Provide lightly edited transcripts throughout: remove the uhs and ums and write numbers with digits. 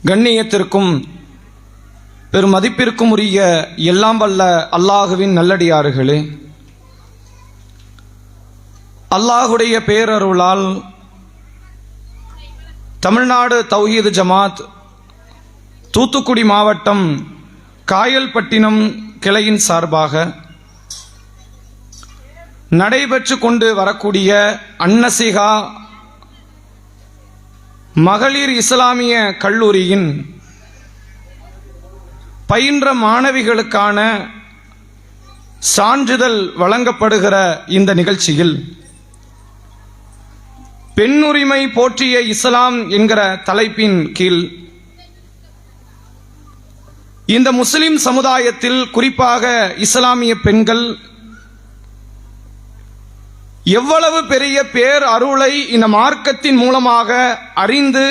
கண்ணியத்திற்கும் பெருமதிப்பிற்கும் உரிய எல்லாம் வல்ல அல்லாஹுவின் நல்லடியார்களே, அல்லாஹுடைய பேரருளால் தமிழ்நாடு தௌஹீத் ஜமாத் தூத்துக்குடி மாவட்டம் காயல்பட்டினம் கிளையின் சார்பாக நடைபெற்று கொண்டு வரக்கூடிய அன்னசிகா மகளிர் இஸ்லாமிய கல்லூரியின் பயின்ற மாணவிகளுக்கான சான்றிதழ் வழங்கப்படுகிற இந்த நிகழ்ச்சியில் பெண்ணுரிமை போற்றிய இஸ்லாம் என்கிற தலைப்பின் கீழ் இந்த முஸ்லிம் சமுதாயத்தில் குறிப்பாக இஸ்லாமிய பெண்கள் எவ்வளவு பெரிய பேர் அருளை இந்த மார்க்கத்தின் மூலமாக அறிந்து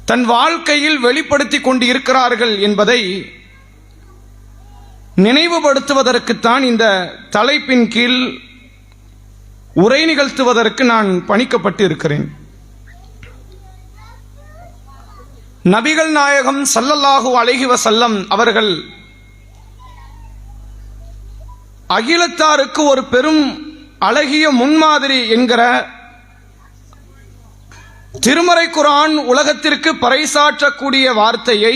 தன் வாழ்க்கையில் வெளிப்படுத்திக் கொண்டு இருக்கிறார்கள் என்பதை நினைவுபடுத்துவதற்குத்தான் இந்த தலைப்பின் கீழ் உரை நிகழ்த்துவதற்கு நான் பணிக்கப்பட்டு இருக்கிறேன். நபிகள் நாயகம் ஸல்லல்லாஹு அலைஹி வஸல்லம் அவர்கள் அகிலத்தாருக்கு ஒரு பெரும் அழகிய முன்மாதிரி என்கிற திருமறை குர்ஆன் உலகத்திற்கு பறைசாற்றக்கூடிய வார்த்தையை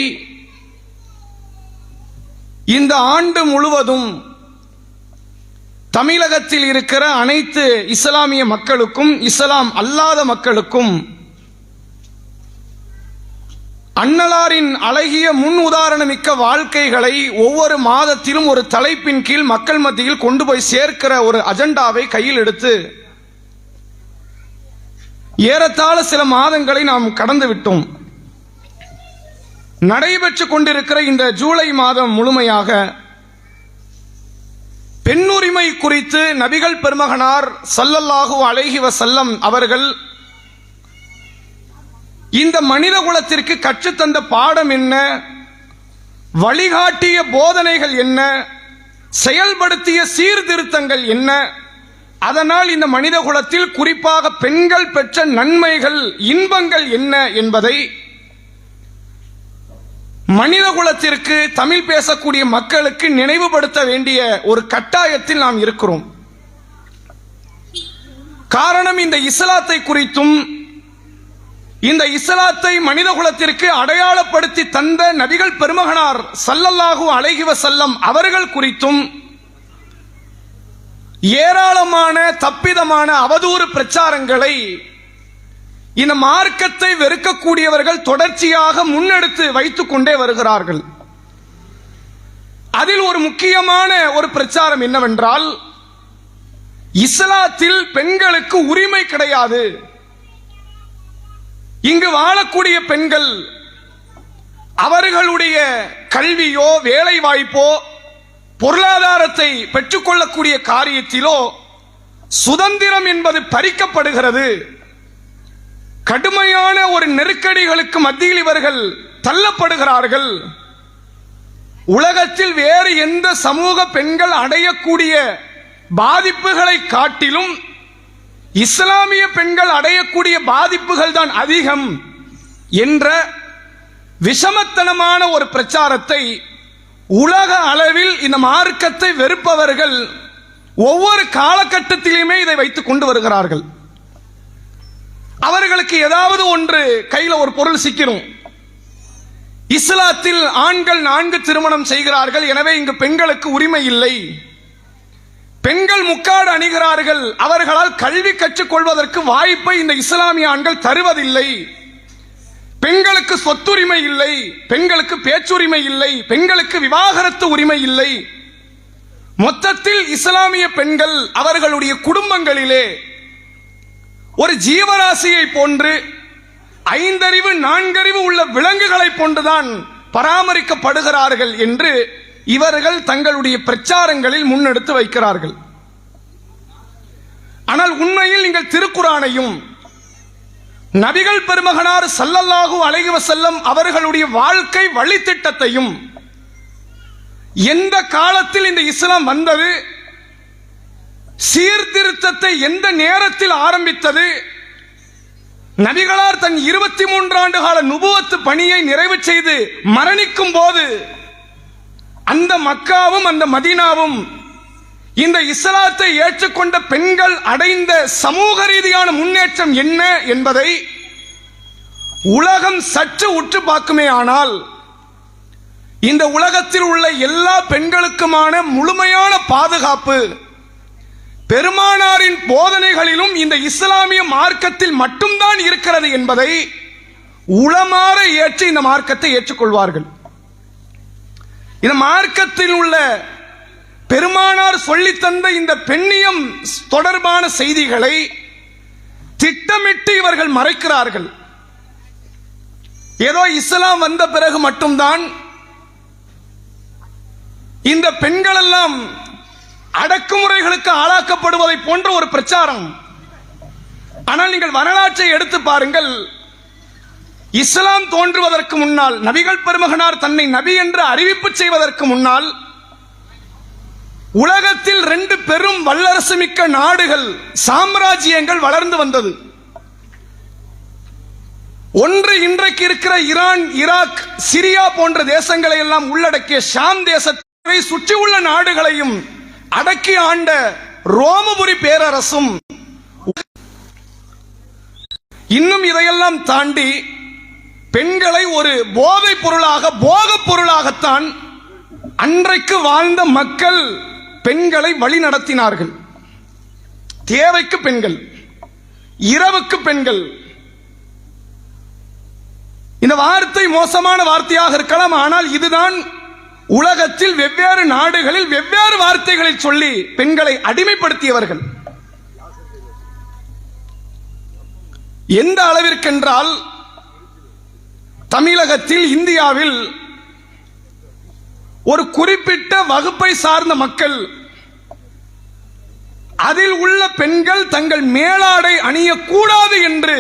இந்த ஆண்டு முழுவதும் தமிழகத்தில் இருக்கிற அனைத்து இஸ்லாமிய மக்களுக்கும் இஸ்லாம் அல்லாத மக்களுக்கும் அன்னலாரின் அழகிய முன் உதாரணமிக்க வாழ்க்கைகளை ஒவ்வொரு மாதத்திலும் ஒரு தலைப்பின் கீழ் மக்கள் மத்தியில் கொண்டு போய் சேர்க்கிற ஒரு அஜெண்டாவை கையில் எடுத்து ஏறத்தாழ சில மாதங்களை நாம் கடந்து விட்டோம். நடைபெற்று கொண்டிருக்கிற இந்த ஜூலை மாதம் முழுமையாக பெண்ணுரிமை குறித்து நபிகள் பெருமகனார் ஸல்லல்லாஹு அலைஹி வஸல்லம் அவர்கள் இந்த மனித குலத்திற்கு கற்றுத்தந்த பாடம் என்ன, வழிகாட்டிய போதனைகள் என்ன, செயல்படுத்திய சீர்திருத்தங்கள் என்ன, அதனால் இந்த மனித குலத்தில் குறிப்பாக பெண்கள் பெற்ற நன்மைகள் இன்பங்கள் என்ன என்பதை மனித குலத்திற்கு தமிழ் பேசக்கூடிய மக்களுக்கு நினைவுபடுத்த வேண்டிய ஒரு கட்டாயத்தில் நாம் இருக்கிறோம். காரணம், இந்த இஸ்லாத்தை குறித்தும் இந்த இஸ்லாத்தை மனித குலத்திற்கு அடையாளப்படுத்தி தந்த நபிகள் பெருமகனார் ஸல்லல்லாஹு அலைஹி வஸல்லம் அவர்கள் குறித்தும் ஏராளமான தப்பிதமான அவதூறு பிரச்சாரங்களை இந்த மார்க்கத்தை வெறுக்கக்கூடியவர்கள் தொடர்ச்சியாக முன்னெடுத்து வைத்துக் கொண்டே வருகிறார்கள். அதில் ஒரு முக்கியமான ஒரு பிரச்சாரம் என்னவென்றால், இஸ்லாத்தில் பெண்களுக்கு உரிமை கிடையாது, இங்கு வாழக்கூடிய பெண்கள் அவர்களுடைய கல்வியோ வேலை வாய்ப்போ பொருளாதாரத்தை பெற்றுக்கொள்ளக்கூடிய காரியத்திலோ சுதந்திரம் என்பது பறிக்கப்படுகிறது, கடுமையான ஒரு நெருக்கடிகளுக்கு மத்தியில் இவர்கள் தள்ளப்படுகிறார்கள், உலகத்தில் வேறு எந்த சமூக பெண்கள் அடையக்கூடிய பாதிப்புகளை காட்டிலும் இஸ்லாமிய பெண்கள் அடையக்கூடிய பாதிப்புகள் தான் அதிகம் என்ற விஷமத்தனமான ஒரு பிரச்சாரத்தை உலக அளவில் இந்த மார்க்கத்தை வெறுப்பவர்கள் ஒவ்வொரு காலகட்டத்திலுமே இதை வைத்துக் கொண்டு வருகிறார்கள். அவர்களுக்கு ஏதாவது ஒன்று கையில் ஒரு பொருள் சிக்கணும். இஸ்லாத்தில் ஆண்கள் 4 திருமணம் செய்கிறார்கள், எனவே இங்கு பெண்களுக்கு உரிமை இல்லை. பெண்கள் முக்காடு அணிகிறார்கள், அவர்களால் கல்வி கற்றுக்கொள்வதற்கு வாய்ப்பை இந்த இஸ்லாமிய ஆண்கள் தருவதில்லை. பெண்களுக்கு சொத்துரிமை இல்லை, பெண்களுக்கு பேச்சுரிமை இல்லை, பெண்களுக்கு விவாகரத்து உரிமை இல்லை. மொத்தத்தில் இஸ்லாமிய பெண்கள் அவர்களுடைய குடும்பங்களிலே ஒரு ஜீவராசியை போன்று 5 அறிவு 4 அறிவு உள்ள விலங்குகளை போன்றுதான் பராமரிக்கப்படுகிறார்கள் என்று இவர்கள் தங்களுடைய பிரச்சாரங்களில் முன்னெடுத்து வைக்கிறார்கள். ஆனால் உண்மையில் நீங்கள் திருக்குரானையும் நபிகள் பெருமகனார் ஸல்லல்லாஹு அலைஹி வஸல்லம் அவர்களுடைய வாழ்க்கை வழித்திட்டத்தையும், எந்த காலத்தில் இந்த இஸ்லாம் வந்தது, சீர்திருத்தத்தை எந்த நேரத்தில் ஆரம்பித்தது, நபிகளார் தன் 23 ஆண்டு கால நுபுவத்து பணியை நிறைவு செய்து மரணிக்கும் போது அந்த மக்காவும் அந்த மதீனாவும் இந்த இஸ்லாத்தை ஏற்றுக்கொண்ட பெண்கள் அடைந்த சமூக ரீதியான முன்னேற்றம் என்ன என்பதை உலகம் சற்று உற்று பார்க்குமே ஆனால் இந்த உலகத்தில் உள்ள எல்லா பெண்களுக்குமான முழுமையான பாதுகாப்பு பெருமானாரின் போதனைகளிலும் இந்த இஸ்லாமிய மார்க்கத்தில் மட்டும்தான் இருக்கிறது என்பதை உளமாற ஏற்று இந்த மார்க்கத்தை ஏற்றுக்கொள்வார்கள். இந்த மார்க்கத்தில் உள்ள பெருமானார் சொல்லித் தந்த இந்த பெண்ணியம் தொடர்பான செய்திகளை திட்டமிட்டு இவர்கள் மறைக்கிறார்கள். ஏதோ இஸ்லாம் வந்த பிறகு மட்டும்தான் இந்த பெண்கள் எல்லாம் அடக்குமுறைகளுக்கு ஆளாக்கப்படுவதை போன்ற ஒரு பிரச்சாரம். ஆனால் நீங்கள் வரலாற்றை எடுத்து பாருங்கள். இஸ்லாம் தோன்றுவதற்கு முன்னால், நபிகள் பெருமகனார் தன்னை நபி என்று அறிவிப்பு செய்வதற்கு முன்னால் உலகத்தில் 2 பெரும் வல்லரசு மிக்க நாடுகள், சாம்ராஜ்யங்கள் வளர்ந்து வந்தது. ஒன்று இன்றைக்கு இருக்கிற ஈரான், ஈராக், சிரியா போன்ற தேசங்களை எல்லாம் உள்ளடக்கிய ஷாம் தேசத்தை சுற்றியுள்ள நாடுகளையும் அடக்கி ஆண்ட ரோமபுரி பேரரசும். இன்னும் இதையெல்லாம் தாண்டி பெண்களை ஒரு போதைப் பொருளாக, போகப் பொருளாகத்தான் அன்றைக்கு வாழ்ந்த மக்கள் பெண்களை வழி நடத்தினார்கள். தேவைக்கு பெண்கள், இரவுக்கு பெண்கள். இந்த வார்த்தை மோசமான வார்த்தையாக இருக்கலாம், ஆனால் இதுதான் உலகத்தில் வெவ்வேறு நாடுகளில் வெவ்வேறு வார்த்தைகளை சொல்லி பெண்களை அடிமைப்படுத்தியவர்கள். எந்த அளவிற்கென்றால் தமிழகத்தில், இந்தியாவில் ஒரு குறிப்பிட்ட வகுப்பை சார்ந்த மக்கள், அதில் உள்ள பெண்கள் தங்கள் மேலாடை அணியக்கூடாது என்று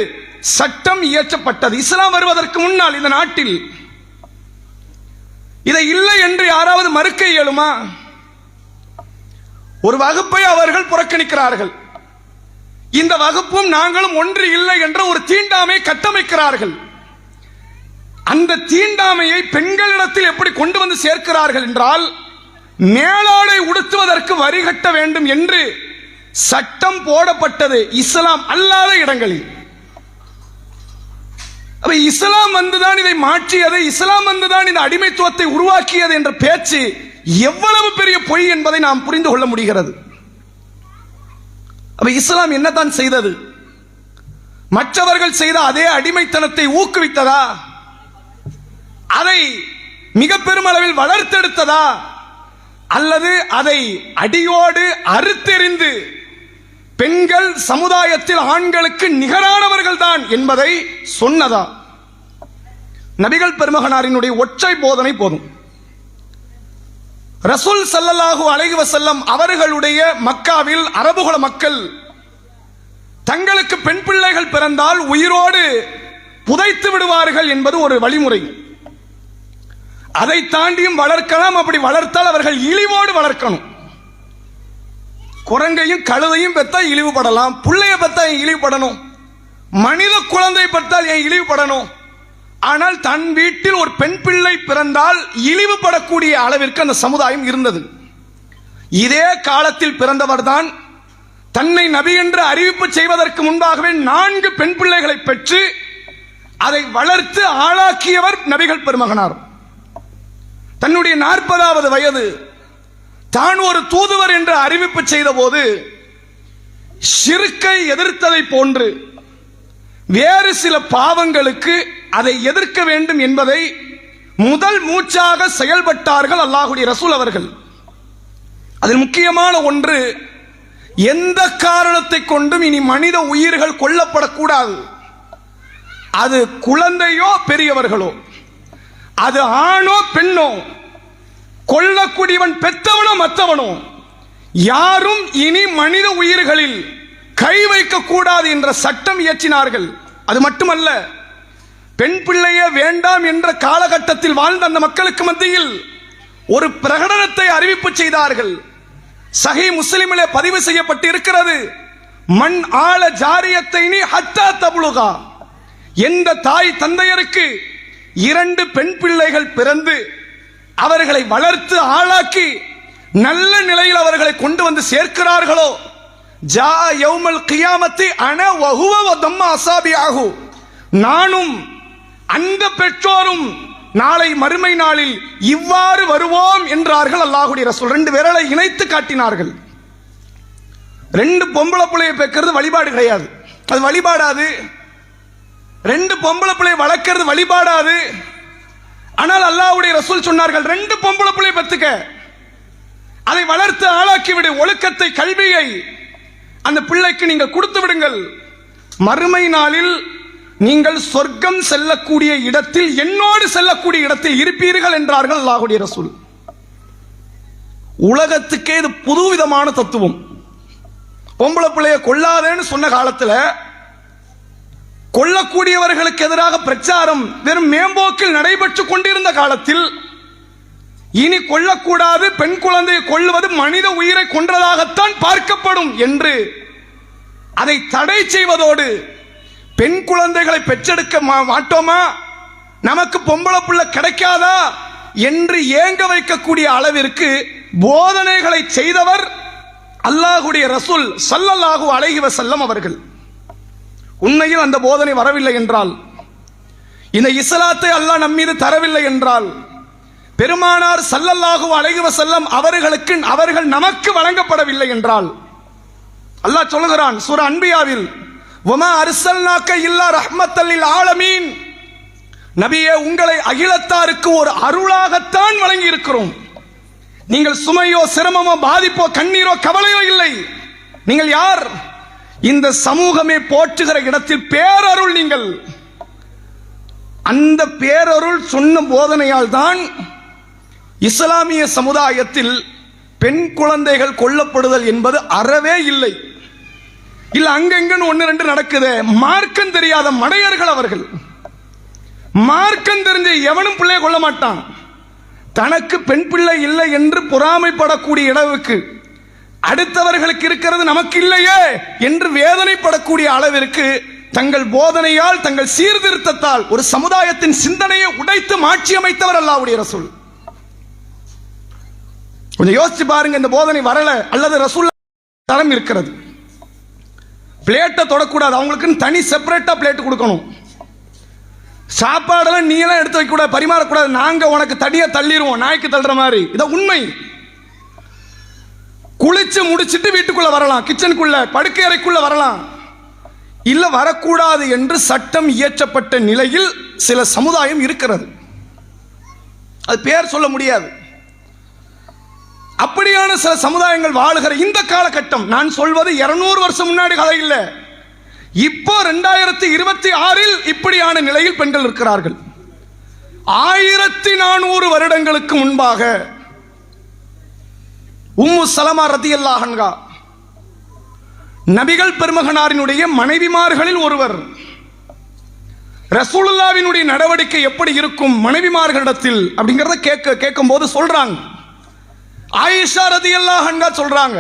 சட்டம் இயற்றப்பட்டது. இஸ்லாம் வருவதற்கு முன்னால் இந்த நாட்டில் இதை இல்லை என்று யாராவது மறுக்க இயலுமா? ஒரு வகுப்பை அவர்கள் புறக்கணிக்கிறார்கள். இந்த வகுப்பும் நாங்களும் ஒன்று இல்லை என்ற ஒரு தீண்டாமை கட்டமைக்கிறார்கள். அந்த தீண்டாமையை பெண்களிடத்தில் எப்படி கொண்டு வந்து சேர்க்கிறார்கள் என்றால், மேலாடை உடுத்துவதற்கு வரி கட்ட வேண்டும் என்று சட்டம் போடப்பட்டது இஸ்லாம் அல்லாத இடங்களில். இஸ்லாம் வந்துதான் இதை மாற்றியது, இஸ்லாம் வந்துதான் இந்த அடிமைத்துவத்தை உருவாக்கியது என்ற பேச்சு எவ்வளவு பெரிய பொய் என்பதை நாம் புரிந்து கொள்ள முடிகிறது. இஸ்லாம் என்னதான் செய்தது? மற்றவர்கள் செய்த அதே அடிமைத்தனத்தை ஊக்குவித்ததா? அதை மிக பெருமளவில் வளர்த்தெடுத்ததா? அல்லது அதை அடியோடு அறுத்தெறிந்து பெண்கள் சமுதாயத்தில் ஆண்களுக்கு நிகரானவர்கள் தான் என்பதை சொன்னதா? நபிகள் பெருமகனாரினுடைய ஒற்றை போதனை போதும். ரசூல் ஸல்லல்லாஹு அலைஹி வஸல்லம் அவர்களுடைய மக்காவில் அரபுகுல மக்கள் தங்களுக்கு பெண் பிள்ளைகள் பிறந்தால் உயிரோடு புதைத்து விடுவார்கள் என்பது ஒரு வழிமுறை. அதை தாண்டியும் வளர்க்கலாம். அப்படி வளர்த்தால் அவர்கள் இழிவோடு வளர்க்கணும். குரங்கையும் கழுதையும் பெற்றா இழிவுபடலாம், புள்ளைய பெற்றா இழிவுபடணும், மனித குழந்தை பெற்றால் ஏன் இழிவுபடணும்? ஆனால் தன் வீட்டில் ஒரு பெண் பிள்ளை பிறந்தால் இழிவுபடக்கூடிய அளவிற்கு அந்த சமுதாயம் இருந்தது. இதே காலத்தில் பிறந்தவர் தான் தன்னை நபி என்று அறிவிப்பு செய்வதற்கு முன்பாகவே 4 பெண் பிள்ளைகளை பெற்று அதை வளர்த்து ஆளாக்கியவர் நபிகள் பெருமகனார். தன்னுடைய 40வது வயது தான் ஒரு தூதுவர் என்று அறிவிப்பு செய்த போது ஷிர்க்கை எதிர்த்ததை போன்று வேறு சில பாவங்களுக்கு அதை எதிர்க்க வேண்டும் என்பதை முதல் மூச்சாக செயல்பட்டார்கள் அல்லாஹ்வுடைய ரசூல் அவர்கள். அதில் முக்கியமான ஒன்று, எந்த காரணத்தை கொண்டும் இனி மனித உயிர்கள் கொல்லப்படக்கூடாது. அது குழந்தையோ பெரியவர்களோ, அது ஆணோ பெண்ணோ, கொல்லக்கூடியவன் பெற்றவனோ மற்றவனோ, யாரும் இனி மனித உயிர்களில் கை வைக்க கூடாது என்ற சட்டம் இயற்றினார்கள். அது மட்டுமல்ல, பெண் பிள்ளையே வேண்டாம் என்ற காலகட்டத்தில் வாழ்ந்த அந்த மக்களுக்கு மத்தியில் ஒரு பிரகடனத்தை அறிவிப்பு செய்தார்கள். சஹீஹ் முஸ்லிமிலே பதிவு செய்யப்பட்டு இருக்கிறது, மன் ஆல ஜாரியத்தைனி ஹத்தா தப்லுகா, எந்த தாய் தந்தையருக்கு 2 பெண் பிள்ளைகள் பிறந்து அவர்களை வளர்த்து ஆளாக்கி நல்ல நிலையில் அவர்களை கொண்டு வந்து சேர்க்கிறார்களோ, ஜா யௌமல் கியாமத்தி அன வஹுவ வதம்ம அஸாபிஹு, நானும் அந்த பெற்றோரும் நாளை மறுமை நாளில் இவ்வாறு வருவோம் என்றார்கள் அல்லாஹ்வுடைய ரசூல். 2 விரலை இணைத்து காட்டினார்கள். 2 பொம்பளை பிள்ளையை பெக்கிறது வழிபாடு கிடையாது, அது வழிபாடாது. 2 பொம்பளை பிள்ளையை வளர்க்கிறது வழிபாடாது. ஆனால் அல்லாஹ்வுடைய ரசூல் சொன்னார்கள், 2 பொம்பளை பிள்ளையை பெத்துக்க, அதை வளர்த்து ஆளாக்கி விடு, ஒழுக்கத்தை கல்வியை அந்த பிள்ளைக்கு நீங்கள் கொடுத்து விடுங்கள். மறுமை நாளில் நீங்கள் சொர்க்கம் செல்லக்கூடிய இடத்தில், என்னோடு செல்லக்கூடிய இடத்தில் இருப்பீர்கள் என்றார்கள் அல்லாஹ்வுடைய ரசூல். உலகத்துக்கே இது புதுவிதமான தத்துவம். பொம்பளை பிள்ளைய கொல்லாதேன்னு சொன்ன காலத்தில் கொல்லக்கூடியவர்களுக்கு எதிராக பிரச்சாரம் வெறும் மேம்போக்கில் நடைபெற்றுக் கொண்டிருந்த காலத்தில், இனி கொல்லக்கூடாது, பெண் குழந்தையை கொல்லுவது மனித உயிரை கொன்றதாகத்தான் பார்க்கப்படும் என்று அதை தடை செய்வதோடு, பெண் குழந்தைகளை பெற்றெடுக்க மாட்டோமா, நமக்கு பொம்பளை பிள்ளை கிடைக்காதா என்று ஏங்க வைக்கக்கூடிய அளவிற்கு போதனைகளை செய்தவர் அல்லாஹ்வுடைய ரசூல் ஸல்லல்லாஹு அலைஹி வஸல்லம் அவர்கள். உண்மையில் அந்த போதனை வரவில்லை என்றால், இந்த இஸ்லாத்தை அல்லாஹ் நம்மீது தரவில்லை என்றால், பெருமானார் ஸல்லல்லாஹு அலைஹி வஸல்லம் அவர்கள் நமக்கு வழங்கப்படவில்லை என்றால், அல்லாஹ் சொல்லுகிறான் சூரா அன்பியாவில், வமா அர்ஸல்நாக இல்லா ரஹ்மத்தல் லில் ஆலமீன், நபியே உங்களை அகிலத்தாருக்கு ஒரு அருளாகத்தான் வழங்கி இருக்கிறோம். நீங்கள் சுமையோ சிரமமோ பாதிப்போ கண்ணீரோ கவலையோ இல்லை. நீங்கள் யார்? இந்த சமூகமே போற்றுகிற இடத்தில் பேரருள். நீங்கள் அந்த பேரருள் சொன்ன போதனையால் தான் இஸ்லாமிய சமுதாயத்தில் பெண் குழந்தைகள் கொல்லப்படுதல் என்பது அறவே இல்லை. இல்ல அங்கெங்கன்னு 1-2 நடக்குது. மார்க்கம் தெரியாத மடையர்கள் அவர்கள். மார்க்கம் தெரிஞ்ச எவனும் பிள்ளையை கொல்ல மாட்டான். தனக்கு பெண் பிள்ளை இல்லை என்று பொறாமைப்படக்கூடிய அளவுக்கு, அடுத்தவர்களுக்கு இருக்கிறது நமக்கு இல்லையே என்று வேதனைப்படக்கூடிய அளவிற்கு தங்கள் போதனையால், தங்கள் சீர்திருத்தத்தால் ஒரு சமுதாயத்தின் சிந்தனையை உடைத்து மாற்றி அமைத்தவர் அல்லாஹ்வுடைய ரசூல். கொஞ்சம் யோசிச்சு பாருங்க, இந்த போதனை வரல அல்லது ரசூல் தரம் இருக்கிறது. பிளேட்டை தொடக்கூடாது, அவங்களுக்குன்னு தனி செப்பரேட்டா பிளேட் கொடுக்கணும். சாப்பாடெல்லாம் நீ எல்லாம் எடுத்து வைக்க கூடாது, பரிமாறக்கூடாது, நாங்க உனக்கு தடியா தள்ளிடுவோம், நாய்க்கு தள்ளுற மாதிரி. இதான் உண்மை. குளிச்சு முடிச்சிட்டு வீட்டுக்குள்ள வரலாம், கிச்சனுக்குள்ள படுக்கை அறைக்குள்ள வரலாம், இல்ல வரக்கூடாது என்று சட்டம் இயற்றப்பட்ட நிலையில் சில சமுதாயம் இருக்கிறது. அது பேர் சொல்ல முடியாது. அப்படியான சில சமுதாயங்கள் வாழுகிற இந்த காலகட்டம், நான் சொல்வது 200 வருஷம் முன்னாடி கதை இல்லை, இப்போ 2026 இப்படியான நிலையில் பெண்கள் இருக்கிறார்கள். 1400 வருடங்களுக்கு முன்பாக உம்மு சலமா ரலியல்லாஹு அன்ஹா நபிகள் பெருமகனாரினுடைய மனைவிமார்களில் ஒருவர். ரசூலுல்லாஹ்வினுடைய நடவடிக்கை எப்படி இருக்கும் மனைவிமார்களிடத்தில் அப்படிங்கறத கேட்கும் போது சொல்றாங்க. ஆயிஷா ரலியல்லாஹு அன்ஹா சொல்றாங்க,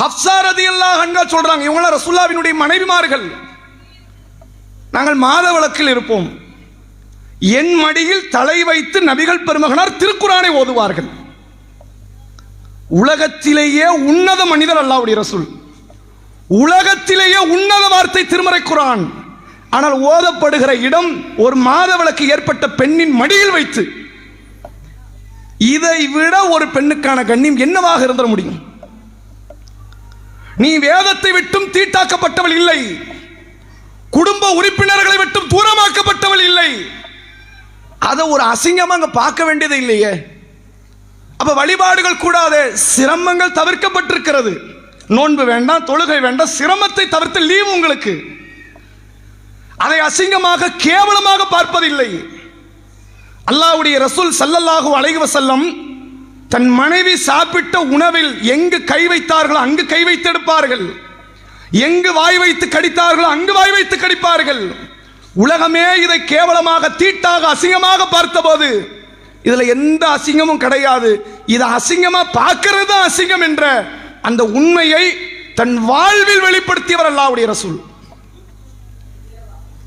ஹப்ஸா ரலியல்லாஹு அன்ஹா சொல்றாங்க, இவங்க ரசூலுல்லாஹ்வினுடைய மனைவிமார்கள். நாங்கள் மாதவிலக்கில் இருப்போம், என் மடியில் தலை வைத்து நபிகள் பெருமகனார் திருக்குரானை ஓதுவார்கள். உலகத்திலேயே உன்னத மனிதர் அல்லாஹ்வுடைய ரசூல், உலகத்திலேயே உன்னத வார்த்தை திருமறை குரான். ஆனால் ஓதப்படுகிற இடம் ஒரு மாதவிலக்கு ஏற்பட்ட பெண்ணின் மடியில் வைத்து. இதை விட ஒரு பெண்ணுக்கான கண்ணியம் என்னவாக இருந்த முடியும்? நீ வேதத்தை விட்டும் தீட்டாக்கப்பட்டவள் இல்லை, குடும்ப உறுப்பினர்களை விட்டும் தூரமாக்கப்பட்டவள் இல்லை. அதை ஒரு அசிங்கமா அங்க பார்க்க வேண்டியது இல்லையே. அப்ப வழிபாடுகள் கூடாது, சிரமங்கள் தவிர்க்கப்பட்டிருக்கிறது. நோன்பு வேண்டாம், தொழுகை வேண்டாம், சிரமத்தை தவிர்த்து லீவ் உங்களுக்கு. அதை அசிங்கமாக கேவலமாக பார்ப்பதில்லை. அல்லாஹ்வுடைய ரசூல் ஸல்லல்லாஹு அலைஹி வஸல்லம் தன் மனைவி சாப்பிட்ட உணவில் எங்கு கை வைத்தார்களோ அங்கு கை வைத்து எடுப்பார்கள், எங்கு வாய் வைத்து கடித்தார்களோ அங்கு வாய் வைத்து கடிப்பார்கள். உலகமே இதை கேவலமாக தீட்டாக அசிங்கமாக பார்த்தபோது இதுல எந்த அசிங்கமும் கிடையாது, இதை அசிங்கமா பார்க்கிறது தான் அசிங்கம் என்ற அந்த உண்மையை தன் வாழ்வில் வெளிப்படுத்தியவர் அல்லாஹ்வுடைய ரசூல்.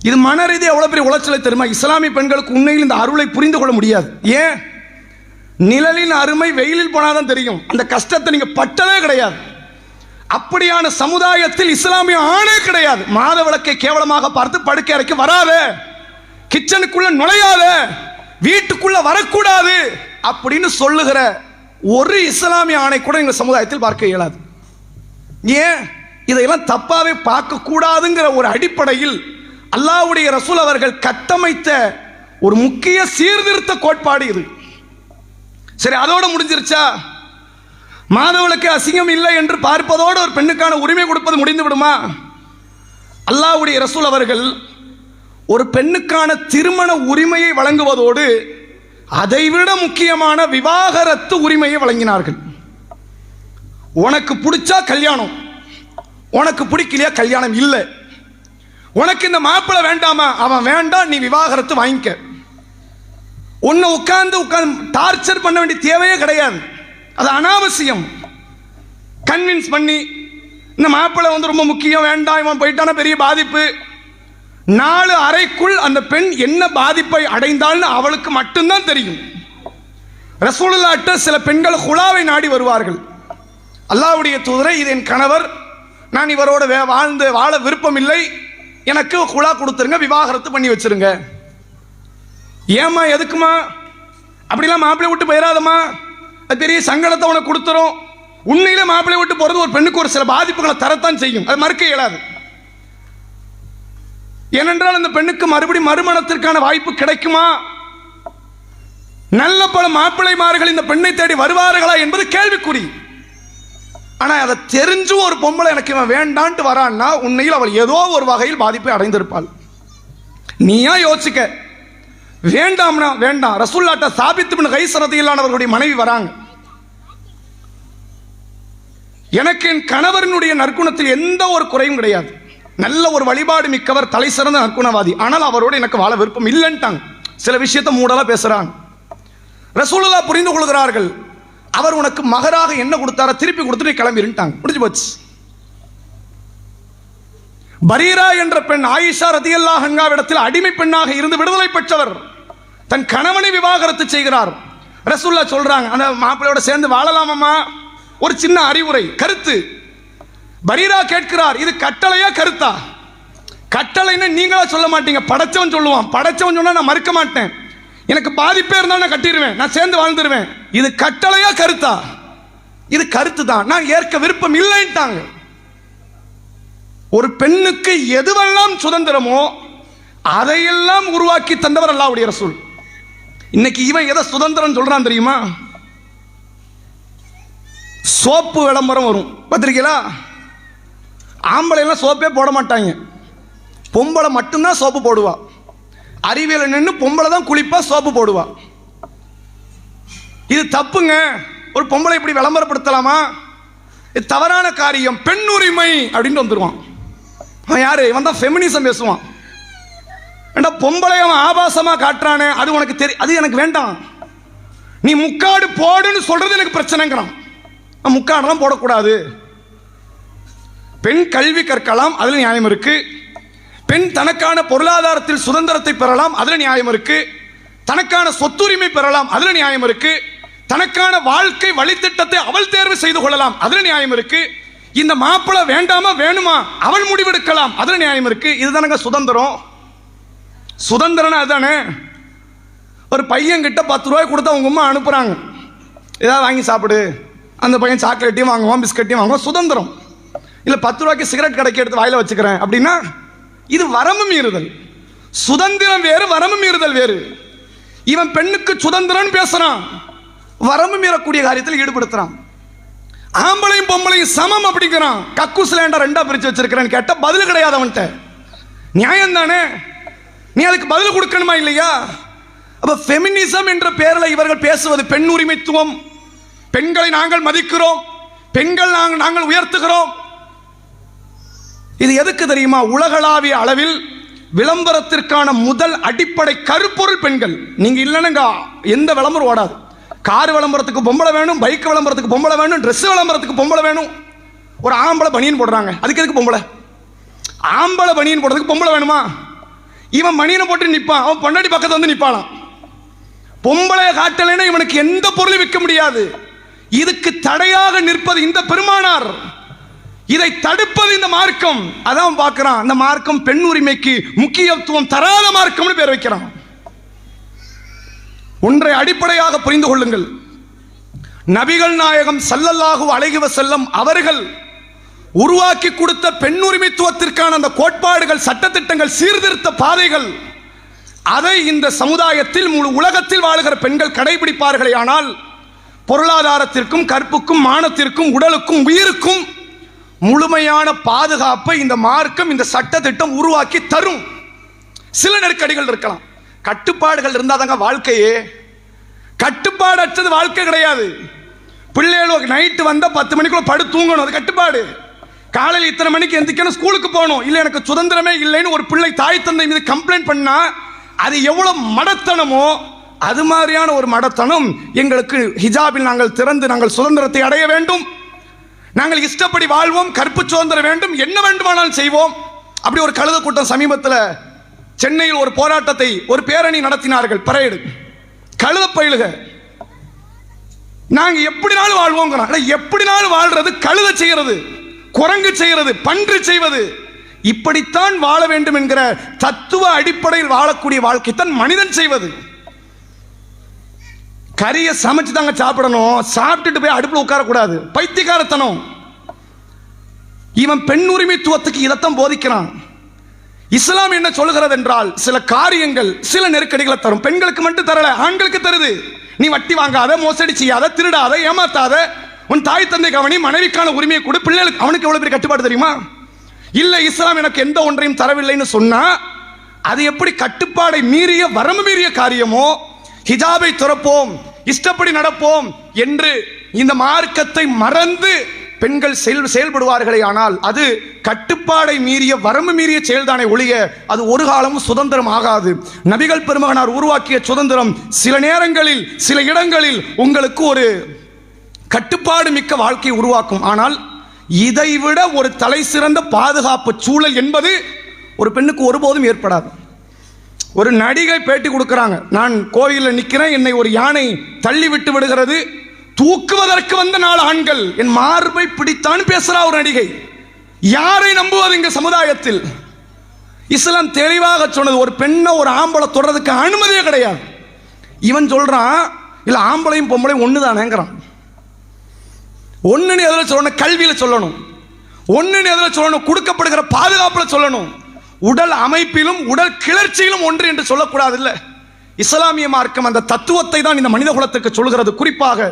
இது மன ரீதியாக எவ்வளவு பெரிய உளைச்சலை தெரியுமா? இஸ்லாமிய பெண்களுக்கு உண்மையில் இந்த அருளை புரிந்து கொள்ள முடியாது. ஏன்? நிழலின் அருமை வெயிலில் போனாதான் தெரியும். அந்த கஷ்டத்தை நீங்க பட்டதே கிடையாது. அப்படியான சமுதாயத்தில் இஸ்லாமிய ஆணே கிடையாது. மாத விளக்கை கேவலமாக பார்த்து படுக்கை அறைக்கு வராத, கிச்சனுக்குள்ள நுழையாத, வீட்டுக்குள்ள வரக்கூடாது அப்படின்னு சொல்லுகிற ஒரு இஸ்லாமிய ஆணை கூட எங்க சமுதாயத்தில் பார்க்க இயலாது. ஏன்? இதையெல்லாம் தப்பாவே பார்க்க கூடாதுங்கிற ஒரு அடிப்படையில் அல்லாஹ்வுடைய ரசூல் அவர்கள் கட்டமைத்த ஒரு முக்கிய சீர்திருத்த கோட்பாடு இது. சரி, அதோட முடிஞ்சிருச்சா? மாதவிளக்கு அசிங்கம் இல்லை என்று பார்ப்பதோடு ஒரு பெண்ணுக்கான உரிமை கொடுப்பது முடிந்து விடுமா? அல்லாஹ்வுடைய ரசூல் அவர்கள் ஒரு பெண்ணுக்கான திருமண உரிமையை வழங்குவதோடு அதைவிட முக்கியமான விவாகரத்து உரிமையை வழங்கினார்கள். உனக்கு பிடிச்சா கல்யாணம், உனக்கு பிடிக்கலையா கல்யாணம் இல்லை. உனக்கு இந்த மாப்பிள்ளை வேண்டாமா, அவன் வேண்டாம், நீ விவாகரத்து வாங்கிக்க. உன்னை உட்கார்ந்து டார்ச்சர் பண்ண வேண்டிய தேவையே கிடையாது. அது அனாவசியம். கன்வின்ஸ் பண்ணி இந்த மாப்பிள்ளை வந்து ரொம்ப முக்கியம், வேண்டாம், இவன் போயிட்டான பெரிய பாதிப்பு. 4 அறைக்குள் அந்த பெண் என்ன பாதிப்பை அடைந்தாள்னு அவளுக்கு மட்டும்தான் தெரியும். ரசூலுல்லாஹ்ட்ட சில பெண்கள் ஹுலாவை நாடி வருவார்கள். அல்லாஹ்வுடைய தூதரே, இது என் கணவர், நான் இவரோட வாழ விருப்பம் இல்லை, எனக்கு ஹுலா கொடுத்துருங்க, விவாகரத்து பண்ணி வச்சிருங்க. ஏமா, எதுக்குமா? அப்படிலாம் மாப்பிள்ளை விட்டு போயிடாதம்மா, அது பெரிய சங்கடத்தை உனக்கு கொடுத்துரும். உண்மையிலே மாப்பிள்ளை விட்டு போறது ஒரு பெண்ணுக்கு ஒரு சில பாதிப்புகளை தரத்தான் செய்யும், அது மறுக்க இயலாது. ஏனென்றால் அந்த பெண்ணுக்கு மறுமணத்திற்கான வாய்ப்பு கிடைக்குமா? நல்ல பல மாப்பிள்ளைமார்கள் இந்த பெண்ணை தேடி வருவார்களா என்பது கேள்விக்குறி. ஆனா அதை தெரிஞ்சு ஒரு பொம்பளை எனக்கு இவன் வேண்டான்ட்டு வரான்னா உண்மையில் அவள் ஏதோ ஒரு வகையில் பாதிப்பை அடைந்திருப்பாள். நீயா யோசிக்க. வேண்டாம்னா வேண்டாம். ரசூலுல்லாஹ்ட்ட சாபித் இப்னு கைஸ் ரலியல்லாஹு அவர்களுடைய மனைவி வராங்க. எனக்கு என் கணவரினுடைய நற்குணத்தில் எந்த ஒரு குறையும் கிடையாது, நல்ல ஒரு வழிபாடு மிக்கவர், தலை சிறந்த நற்குணவாதி, ஆனால் அவரோடு எனக்கு வாழ விருப்பம் இல்லைன்ட்டாங்க. சில விஷயத்தை மூடலா பேசுறாங்க. ரசூலுல்லாஹ் புரிந்து கொள்கிறார்கள். அவர் உனக்கு மகராக என்ன கொடுத்தாரோ திருப்பி கொடுத்து நீ கிளம்பிருட்டாங்க. முடிஞ்சு போச்சு. பரீரா என்ற பெண் ஆயிஷா ரதியல்லாஹு அன்ஹாவிடத்தில் அடிமை பெண்ணாக இருந்து விடுதலை பெற்றவர் தன் கணவனை விவாகரத்து செய்கிறார். ரசூலுல்லாஹ் சொல்றாங்க, அந்த மாப்பிள்ளையோட சேர்ந்து வாழலாமா? ஒரு சின்ன அறிவுரை, கருத்து. பரீரா கேட்கிறார், இது கட்டளையா கருத்தா? கட்டளைன்னு நீங்களா சொல்ல மாட்டீங்க, படைச்சவன் சொல்லுவான். படைச்சவன் சொன்னா நான் மறுக்க மாட்டேன், எனக்கு பாதிப்பே இருந்தாலும் நான் கட்டிடுவேன், நான் சேர்ந்து வாழ்ந்துருவேன். இது கட்டளையா கருத்தா? இது கருத்து தான், நான் ஏற்க விருப்பம் இல்லைன்ட்டாங்க. ஒரு பெண்ணுக்கு எதுவெல்லாம் சுதந்திரமோ அதையெல்லாம் உருவாக்கி தந்தவர் அல்லாஹ்வுடைய ரசூல். இன்னைக்கு இவன் எதை சுதந்திரம் சொல்றான் தெரியுமா? சோப்பு விளம்பரம் வரும், பார்த்திருக்கீங்களா? ஆம்பளை எல்லாம் சோப்பே போட மாட்டாங்க, பொம்பளை மட்டும்தான் சோப்பு போடுவா. அறிவியல் நின்று பொம்பளை தான் குளிப்பா, சோப்பு போடுவா. இது தப்புங்க. ஒரு பொம்பளை இப்படி விளம்பரப்படுத்தலாமா? இது தவறான காரியம், பெண் உரிமை அப்படின்னு வந்துருவான். அவன் யாரு? இவன் தான் ஃபெமினிசம் பேசுவான். ஏண்டா பொம்பளை அவன் ஆபாசமா காட்டுறானே, அது உனக்கு தெரியும், அது எனக்கு வேண்டாம். நீ முக்காடு போடுன்னு சொல்றது எனக்கு பிரச்சனைங்கிறான். முக்காடெல்லாம் போடக்கூடாது. பெண் கல்வி கற்கலாம், அதுல நியாயம் இருக்கு. பெண் தனக்கான பொருளாதாரத்தில் சுதந்திரத்தை பெறலாம், அதுல நியாயம் இருக்கு. தனக்கான சொத்துரிமை பெறலாம், அதுல நியாயம் இருக்கு. தனக்கான வாழ்க்கை வழித்திட்டத்தை அவள் தேர்வு செய்து கொள்ளலாம், அதுல நியாயம் இருக்கு. இந்த மாப்பிள்ளை வேண்டாமா வேணுமா அவள் முடிவெடுக்கலாம், அதுல நியாயம் இருக்கு. இதுதானங்க சுதந்திரம். சுதந்திரம் அதுதானே. ஒரு பையன் கிட்ட 10 ரூபாய் கொடுத்தா உங்க அம்மா அனுப்புறாங்க, ஏதாவது வாங்கி சாப்பிடு. அந்த பையன் சாக்லேட்டையும் வாங்குவான், பிஸ்கட்டையும் வாங்குவான், சுதந்திரம். இல்ல 10 ரூபாய்க்கு சிகரெட் கடைக்கு எடுத்து வாயில வச்சுக்கிறேன் அப்படின்னா இது வரம்பு மீறுதல். சுதந்திரம் வேறு, வரம்பு மீறுதல் வேறு. இவன் பெண்ணுக்கு சுதந்திரம் பேசுறான், வரம்பு மீறக்கூடிய காரியத்தில் ஈடுபடுத்துறான். ஆம்பளையும் பொம்பளையும் சமம் அப்படிங்கிறான். கக்கூஸ் லேண்டா 2ஆ பிரிச்சு வச்சிருக்கிறேன்னு கேட்டா பதில் கிடையாது அவன்கிட்ட. நியாயம் தானே? நீ அதுக்கு பதில் கொடுக்கணுமா இல்லையா? அப்ப ஃபெமினிசம் என்ற பெயரில் இவர்கள் பேசுவது பெண் உரிமைத்துவம், பெண்களை நாங்கள் மதிக்கிறோம், பெண்கள் நாங்கள் உயர்த்துகிறோம். இது எதுக்கு தெரியுமா? உலகளாவிய அளவில் விளம்பரத்திற்கான முதல் அடிப்படை கருப்பொருள் பெண்கள். நீங்க இல்லைன்னா எந்த விளம்பரம் ஓடாது. கார் விளம்பரத்துக்கு பொம்பளை வேணும், பைக் விளம்பரத்துக்கு பொம்பளை வேணும், ட்ரெஸ் விளம்பரத்துக்கு பொம்பளை வேணும். ஒரு ஆம்பளை பனியன் போடுறாங்க, அதுக்கு எதுக்கு பொம்பளை? ஆம்பளை பனியன் போடுறதுக்கு பொம்பளை வேணுமா? இவன் மணியனை போட்டு நிற்பான், அவன் பொண்டாட்டி பக்கத்துல வந்து நிற்பானாம். பொம்பளை காட்டலைன்னா இவனுக்கு எந்த பொருளும் விற்க முடியாது. இதுக்கு தடையாக நிற்பது இந்த பெருமானார், இதை தடுப்பது இந்த மார்க்கம். அதான் பார்க்கிறான், அந்த மார்க்கம் பெண் உரிமைக்கு முக்கியத்துவம் தராத மார்க்கம்னு பேர் வைக்கிறான். ஒன்றை அடிப்படையாக புரிந்து கொள்ளுங்கள், நபிகள் நாயகம் ஸல்லல்லாஹு அலைஹி வஸல்லம் அவர்கள் உருவாக்கி கொடுத்த பெண் உரிமைத்துவத்திற்கான அந்த கோட்பாடுகள், சட்டத்திட்டங்கள், சீர்திருத்த பாதைகள், அதை இந்த சமுதாயத்தில் முழு உலகத்தில் வாழுகிற பெண்கள் கடைபிடிப்பார்களே ஆனால் பொருளாதாரத்திற்கும், கற்புக்கும், மானத்திற்கும், உடலுக்கும், உயிருக்கும் முழுமையான பாதுகாப்பை இந்த மார்க்கம், இந்த சட்டத்திட்டம் உருவாக்கி தரும். சில நெருக்கடிகள் இருக்கலாம், கட்டுப்பாடுகள் இருந்தாதாங்க வாழ்க்கையே. கட்டுப்பாடு அற்றது வாழ்க்கை கிடையாது. பிள்ளைகள் நைட்டு வந்தால் 10 மணிக்குள்ள படுத்து தூங்கணும், அது கட்டுப்பாடு. காலையில் இத்தனை மணிக்கு எந்திக்கணும், ஸ்கூலுக்கு போகணும். இல்லை எனக்கு சுதந்திரமே இல்லைன்னு ஒரு பிள்ளை தாய் தந்தை மீது கம்ப்ளைண்ட் பண்ணா அது எவ்வளவு மடத்தனமோ அது மாதிரியான ஒரு மடத்தனம் எங்களுக்கு. ஹிஜாபில் நாங்கள் திறந்து நாங்கள் சுதந்திரத்தை அடைய வேண்டும், நாங்கள் இஷ்டப்படி வாழ்வோம், கற்பு சுதந்திரம் வேண்டும், என்ன வேண்டுமானாலும் செய்வோம். அப்படி ஒரு கழுத கூட்டம் சமீபத்தில் சென்னையில் ஒரு போராட்டத்தை, ஒரு பேரணி நடத்தினார்கள். பரேடு, கழுத பயிலுக, நாங்க எப்படினாலும் வாழ்வோங்கிறோம். எப்படினாலும் வாழ்றது கழுத செய்யறது, குரங்கு செய்யறது, பன்றி செய்வது, இப்படித்தான் வாழ வேண்டும் என்கிற தத்துவ அடிப்படையில் வாழக்கூடிய வாழ்க்கை தான் மனிதன் செய்வது. கறியை சமைச்சு தாங்க சாப்பிடணும், சாப்பிட்டுட்டு போய் அடுப்புல உட்காரக்கூடாது, பைத்தியக்காரத்தனம். இவன் பெண் உரிமைத்துவத்துக்கு இதைத்தான் போதிக்கிறான். இஸ்லாம் என்ன சொல்கிறது என்றால், சில காரியங்கள் சில நெருக்கடிகளை தரும். பெண்களுக்கு மட்டும் தரல, ஆண்களுக்கு தருது. நீ வட்டி வாங்காத, மோசடி செய்யாத, திருடாத, ஏமாத்தாத, உன் தாய் தந்தை கவனி, மனைவிக்கான உரிமையை கொடு, பிள்ளைகளுக்கு. அவனுக்கு எவ்வளவு பெரிய கட்டுப்பாடு தெரியுமா? இல்ல இஸ்லாம் எனக்கு எந்த ஒன்றையும் தரவில்லைன்னு சொன்னா அது எப்படி கட்டுப்பாடை மீறிய, வரம்பு மீறிய காரியமோ. ஹிஜாபை துறப்போம், இஷ்டப்படி நடப்போம் என்று இந்த மார்க்கத்தை மறந்து பெண்கள் செயல்படுவார்களே ஆனால் அது கட்டுப்பாடை மீறிய, வரம்பு மீறிய செயல்தானே ஒழிய அது ஒரு காலமும் சுதந்திரம் ஆகாது. நபிகள் பெருமகனார் உருவாக்கிய சுதந்திரம் சில நேரங்களில், சில இடங்களில் உங்களுக்கு ஒரு கட்டுப்பாடு மிக்க வாழ்க்கையை உருவாக்கும். ஆனால் இதைவிட ஒரு தலை சிறந்த பாதுகாப்பு சூழல் என்பது ஒரு பெண்ணுக்கு ஒருபோதும் ஏற்படாது. ஒரு நடிகை பேட்டி கொடுக்கிறாங்க, நான் கோயிலில் நிற்கிறேன், என்னை ஒரு யானை தள்ளி விட்டு விடுகிறது, தூக்குவதற்கு வந்த 4 ஆண்கள் என் மார்பை பிடித்தான் பேசுறா ஒரு நடிகை. யாரை நம்புவது இங்க சமுதாயத்தில்? இஸ்லாம் தெளிவாக சொன்னது, ஒரு பெண்ணை ஒரு ஆம்பளை தொடறதுக்கு அனுமதியே கிடையாது. இவன் சொல்றான், இல்ல ஆம்பளையும் பொம்பளையும் ஒண்ணுதானேங்கிறான். ஒண்ணுன்னு எதில் சொல்லணும்? கல்வியில சொல்லணும். ஒண்ணுன்னு எதில் சொல்லணும்? கொடுக்கப்படுகிற பாதுகாப்புல சொல்லணும். உடல் அமைப்பிலும் உடல் கிளர்ச்சியிலும் ஒன்று என்று சொல்லக்கூடாது. இல்ல, இஸ்லாமிய மார்க்கம் அந்த தத்துவத்தை தான் இந்த மனித குலத்துக்கு சொல்கிறது. குறிப்பாக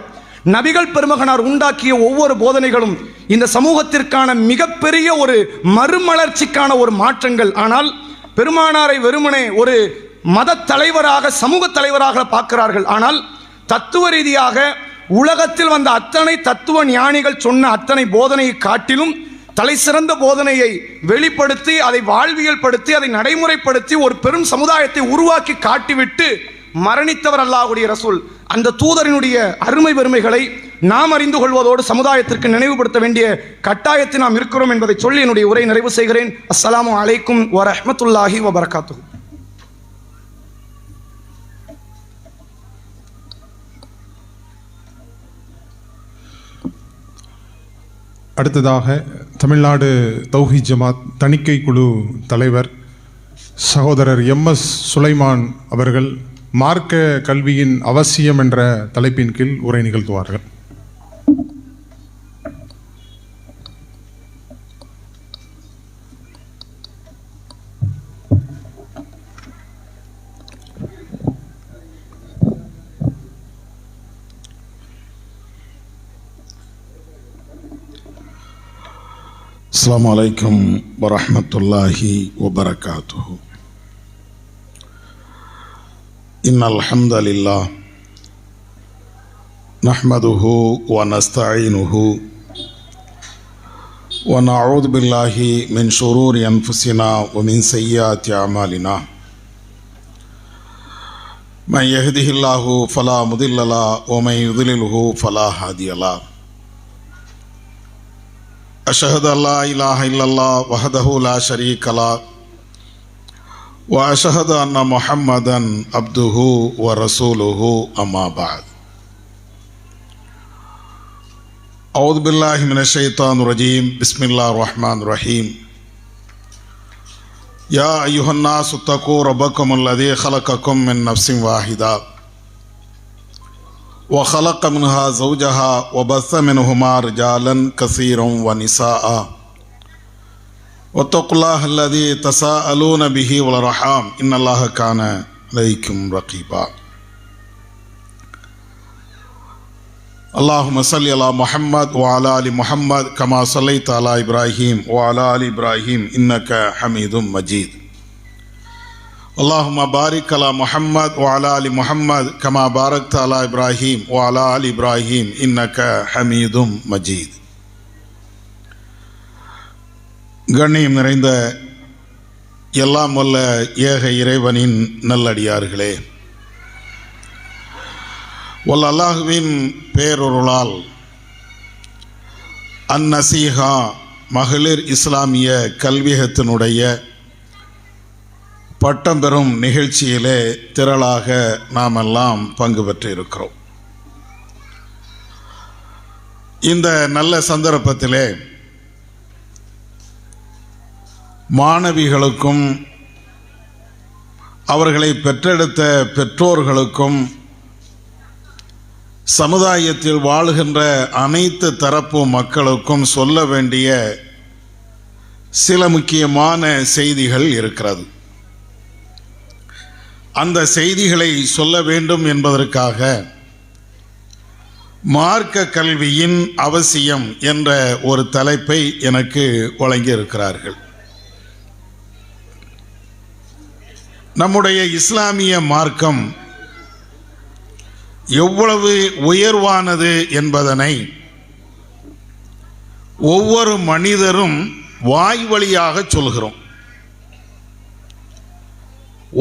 நபிகள் பெருமகனார் உண்டாக்கிய ஒவ்வொரு போதனைகளும் இந்த சமூகத்திற்கான மிகப்பெரிய ஒரு மறுமலர்ச்சிக்கான ஒரு மாற்றங்கள். ஆனால் பெருமானாரை வெறுமனே ஒரு மத தலைவராக, சமூக தலைவராக பார்க்கிறார்கள். ஆனால் தத்துவ ரீதியாக உலகத்தில் வந்த அத்தனை தத்துவ ஞானிகள் சொன்ன அத்தனை போதனையை காட்டிலும் தலை சிறந்த போதனையை வெளிப்படுத்தி, அதை வாழ்வியல் படுத்தி, அதை நடைமுறைப்படுத்தி ஒரு பெரும் சமுதாயத்தை உருவாக்கி காட்டிவிட்டு மரணித்தவர் அல்லாஹ்வுடைய ரசூல். அந்த தூதரினுடைய அருமை பெருமைகளை நாம் அறிந்து கொள்வதோடு சமுதாயத்திற்கு நினைவுபடுத்த வேண்டிய கட்டாயத்தில் நாம் இருக்கிறோம் என்பதை சொல்லி என்னுடைய உரை நிறைவு செய்கிறேன். அஸ்ஸலாமு அலைக்கும் வரஹ்மத்துல்லாஹி வபரகாத்துஹு. அடுத்ததாக தமிழ்நாடு தௌஹீத் ஜமாத் தணிக்கை குழு தலைவர் சகோதரர் MS சுலைமான் அவர்கள் மார்க்க கல்வியின் அவசியம் என்ற தலைப்பின் கீழ் உரை நிகழ்த்துவார்கள். அஸ்ஸலாமு அலைக்கும் வரஹ்மத்துல்லாஹி வபரகாத்துஹு. இன்னல் ஹம்தலில்லாஹ் நஹ்மதுஹு வ நஸ்தஈனுஹு வ நஊது பில்லாஹி மின் ஷுரூரி அன்ஃபுஸினா வ மின் ஸய்யிஆத்தி அமாலினா. மன் யஹ்திஹில்லாஹு ஃபலா முதில்ல லஹு வ மன் யுத்லில்ஹு ஃபலா ஹாதிய லஹு. அஷ்ஹது அல்லா இலாஹ இல்லல்லாஹ் வஹ்தஹு லா ஷரீக லஹு وأشهد أن محمدا عبده ورسوله أما بعد أعوذ بالله من الشيطان الرجيم بسم الله الرحمن الرحيم يا أيها الناس اتقوا ربكم الذي خلقكم من نفس واحدة وخلق منها زوجها وبث منهما رجالا كثيرا ونساء واتقوا الله الذي تساءلون به والأرحام إن الله كان عليكم رقيبا اللهم صل على محمد وعلى آل محمد كما صليت على إبراهيم وعلى آل إبراهيم إنك حميد مجيد اللهم بارك على محمد وعلى آل محمد كما باركت على إبراهيم وعلى آل إبراهيم إنك حميد مجيد. கண்ணியம் நிறைந்த எல்லாம் வல்ல ஏக இறைவனின் நல்லடியார்களே, வல்ல அல்லாஹுவின் பேரொருளால் அந்நசீஹா மகளிர் இஸ்லாமிய கல்வியகத்தினுடைய பட்டம் பெறும் நிகழ்ச்சியிலே திரளாக நாமெல்லாம் பங்கு பெற்று இருக்கிறோம். இந்த நல்ல சந்தர்ப்பத்திலே மாணவிகளுக்கும் அவர்களை பெற்றெடுத்த பெற்றோர்களுக்கும் சமுதாயத்தில் வாழுகின்ற அனைத்து தரப்பு மக்களுக்கும் சொல்ல வேண்டிய சில முக்கியமான செய்திகள் இருக்கிறது. அந்த செய்திகளை சொல்ல வேண்டும் என்பதற்காக மார்க்க கல்வியின் அவசியம் என்ற ஒரு தலைப்பை எனக்கு வழங்கியிருக்கிறார்கள். நம்முடைய இஸ்லாமிய மார்க்கம் எவ்வளவு உயர்வானது என்பதனை ஒவ்வொரு மனிதரும் வாய் வழியாக சொல்கிறோம்.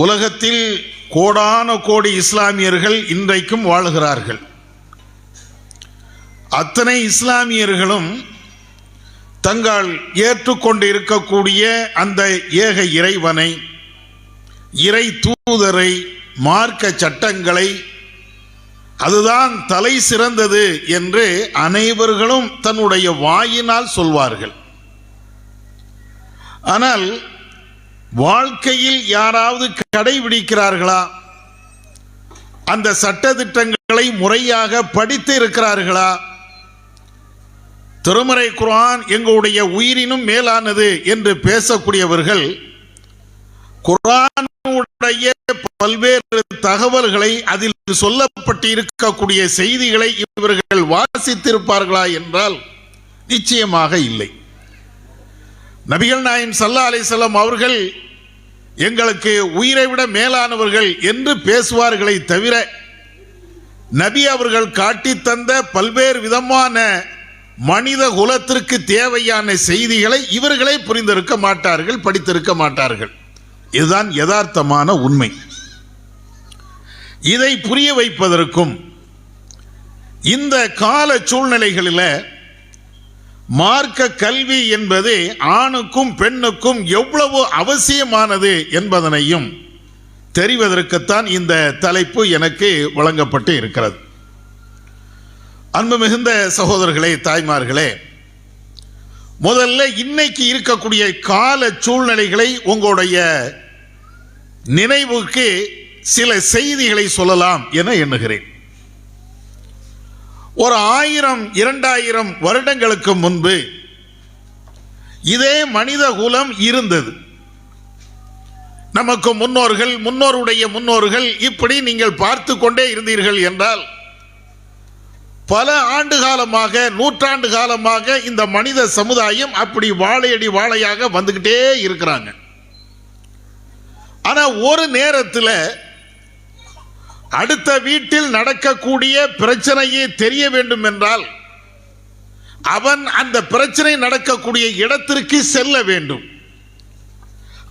உலகத்தில் கோடான கோடி இஸ்லாமியர்கள் இன்றைக்கும் வாழுகிறார்கள். அத்தனை இஸ்லாமியர்களும் தங்கள் ஏற்றுக்கொண்டு இருக்கக்கூடிய அந்த ஏக இறைவனை, இறை தூதரை, மார்க்க சட்டங்களை அதுதான் தலை சிறந்தது என்று அனைவர்களும் தன்னுடைய வாயினால் சொல்வார்கள். ஆனால் வாழ்க்கையில் யாராவது கடைபிடிக்கிறார்களா? அந்த சட்டதிட்டங்களை முறையாக படித்து இருக்கிறார்களா? திருமறை குர்ஆன் எங்களுடைய உயிரினும் மேலானது என்று பேசக்கூடியவர்கள் குர்ஆனுடைய பல்வேறு தகவல்களை, அதில் சொல்லப்பட்டு இருக்கக்கூடிய செய்திகளை இவர்கள் வாசித்திருப்பார்களா என்றால் நிச்சயமாக இல்லை. நபிகள் நாயகம் ஸல்லல்லாஹு அலைஹி வஸல்லம் அவர்கள் எங்களுக்கு உயிரை விட மேலானவர்கள் என்று பேசுவார்களை தவிர, நபி அவர்கள் காட்டி தந்த பல்வேறு விதமான மனித குலத்திற்கு தேவையான செய்திகளை இவர்களே புரிந்திருக்க மாட்டார்கள், படித்திருக்க மாட்டார்கள். இதுதான் யதார்த்தமான உண்மை. இதை புரிய வைப்பதற்கும் இந்த கால சூழ்நிலைகளில் மார்க்க கல்வி என்பது ஆணுக்கும் பெண்ணுக்கும் எவ்வளவு அவசியமானது என்பதனையும் தெரிவதற்குத்தான் இந்த தலைப்பு எனக்கு வழங்கப்பட்டு இருக்கிறது. அன்பு மிகுந்த சகோதரர்களே, தாய்மார்களே, முதல்ல இன்னைக்கு இருக்கக்கூடிய கால சூழ்நிலைகளை உங்களுடைய நினைவுக்கு சில செய்திகளை சொல்லலாம் என எண்ணுகிறேன். ஒரு 1000-2000 வருடங்களுக்கு முன்பு இதே மனித குலம் இருந்தது. நமக்கு முன்னோருடைய முன்னோர்கள் இப்படி நீங்கள் பார்த்து கொண்டே இருந்தீர்கள் என்றால் பல ஆண்டு காலமாக, நூற்றாண்டு காலமாக இந்த மனித சமுதாயம் அப்படி வாழையடி வாழையாக வந்துகிட்டே இருக்கிறாங்க. ஆனா ஒரு நேரத்தில் அடுத்த வீட்டில் நடக்கக்கூடிய பிரச்சனையே தெரிய வேண்டும் என்றால் அவன் அந்த பிரச்சனை நடக்கக்கூடிய இடத்திற்கு செல்ல வேண்டும்.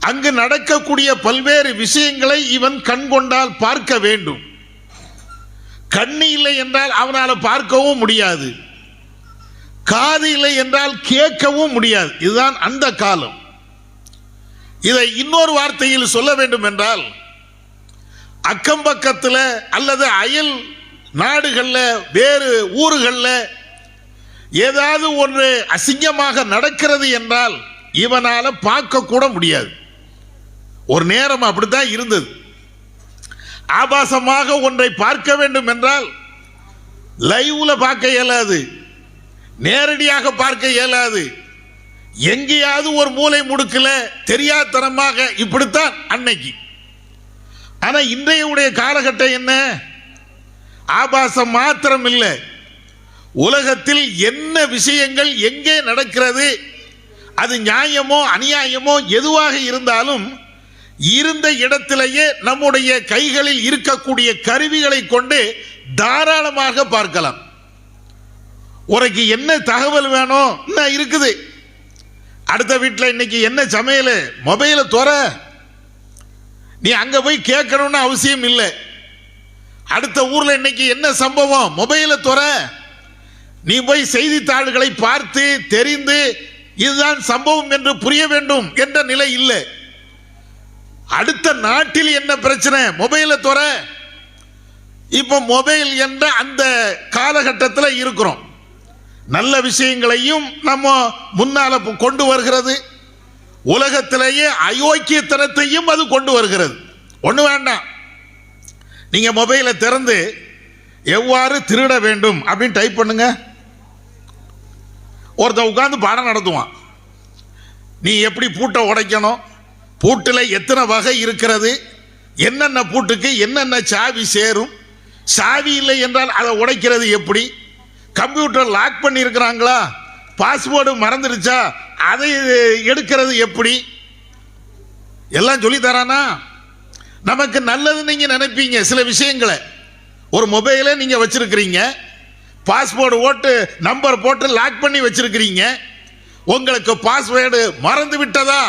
அங்கு நடக்கக்கூடிய பல்வேறு விஷயங்களை இவன் கண்கொண்டால் பார்க்க வேண்டும். கண்ணு இல்லை என்றால் அவனால் பார்க்கவும் முடியாது, காது இல்லை என்றால் கேட்கவும் முடியாது. இதுதான் அந்த காலம். இதை இன்னொரு வார்த்தையில் சொல்ல வேண்டும் என்றால், அக்கம் பக்கத்தில் அல்லது அயல் நாடுகளில் வேறு ஊர்களில் ஏதாவது ஒன்று அசிங்கமாக நடக்கிறது என்றால் இவனால பார்க்க கூட முடியாது. ஒரு நேரம் அப்படித்தான் இருந்தது. ஆபாசமாக ஒன்றை பார்க்க வேண்டும் என்றால் லைவ்ல பார்க்க இயலாது, நேரடியாக பார்க்க இயலாது. எங்கேயாவது ஒரு மூலை முடுக்கல தெரியாதனமாக இப்படித்தான் அன்னைக்கு. ஆனா இன்றைய காலகட்டம் என்ன? ஆபாசம் மாத்திரம் இல்லை, உலகத்தில் என்ன விஷயங்கள் எங்கே நடக்கிறது, அது நியாயமோ அநியாயமோ எதுவாக இருந்தாலும் இருந்த இடத்திலேயே நம்முடைய கைகளில் இருக்கக்கூடிய கருவிகளை கொண்டு தாராளமாக பார்க்கலாம். உனக்கு என்ன தகவல் வேணும் இன்னும் இருக்குது. அடுத்த வீட்டில் இன்னைக்கு என்ன சமையல், மொபைலை துற, நீ அங்க போய் கேட்கணும்னு அவசியம் இல்லை. அடுத்த ஊர்ல இன்னைக்கு என்ன சம்பவம், மொபைலை துற, நீ போய் செய்தித்தாள்களை பார்த்து தெரிந்து இதுதான் சம்பவம் என்று புரிய வேண்டும் என்ற நிலை இல்லை. அடுத்த நாட்டில் என்ன பிரச்சனை, மொபைலை துற. இப்போ மொபைல் என்ற அந்த காலகட்டத்தில் இருக்கிறோம். நல்ல விஷயங்களையும் நம்ம முன்னால கொண்டு வருகிறது, உலகத்திலேயே அயோக்கியத்தனத்தையும் அது கொண்டு வருகிறது. ஒண்ணு வேண்டாம், நீங்க மொபைலை திறந்து எவ்வாறு திருட வேண்டும் அப்படின்னு டைப் பண்ணுங்க. ஒருத்தன் உட்கார்ந்து பாடம் நடத்துவான். நீ எப்படி பூட்டை உடைக்கணும், பூட்டில் எத்தனை வகை இருக்கிறது, என்னென்ன பூட்டுக்கு என்னென்ன சாவி சேரும், சாவி இல்லை என்றால் அதை உடைக்கிறது எப்படி, கம்ப்யூட்டர் லாக் பண்ணி இருக்கிறாங்களா, பாஸ்வேர்டு மறந்துடுச்சா அதை எடுக்கிறது எப்படி, எல்லாம் சொல்லி தரானா. நமக்கு நல்லது நீங்க நினைப்பீங்க சில விஷயங்களை. ஒரு மொபைலை நீங்க வச்சிருக்கிறீங்க, பாஸ்வேர்டு ஓட்டு நம்பர் போட்டு லாக் பண்ணி வச்சிருக்கிறீங்க, உங்களுக்கு பாஸ்வேர்டு மறந்து விட்டதா,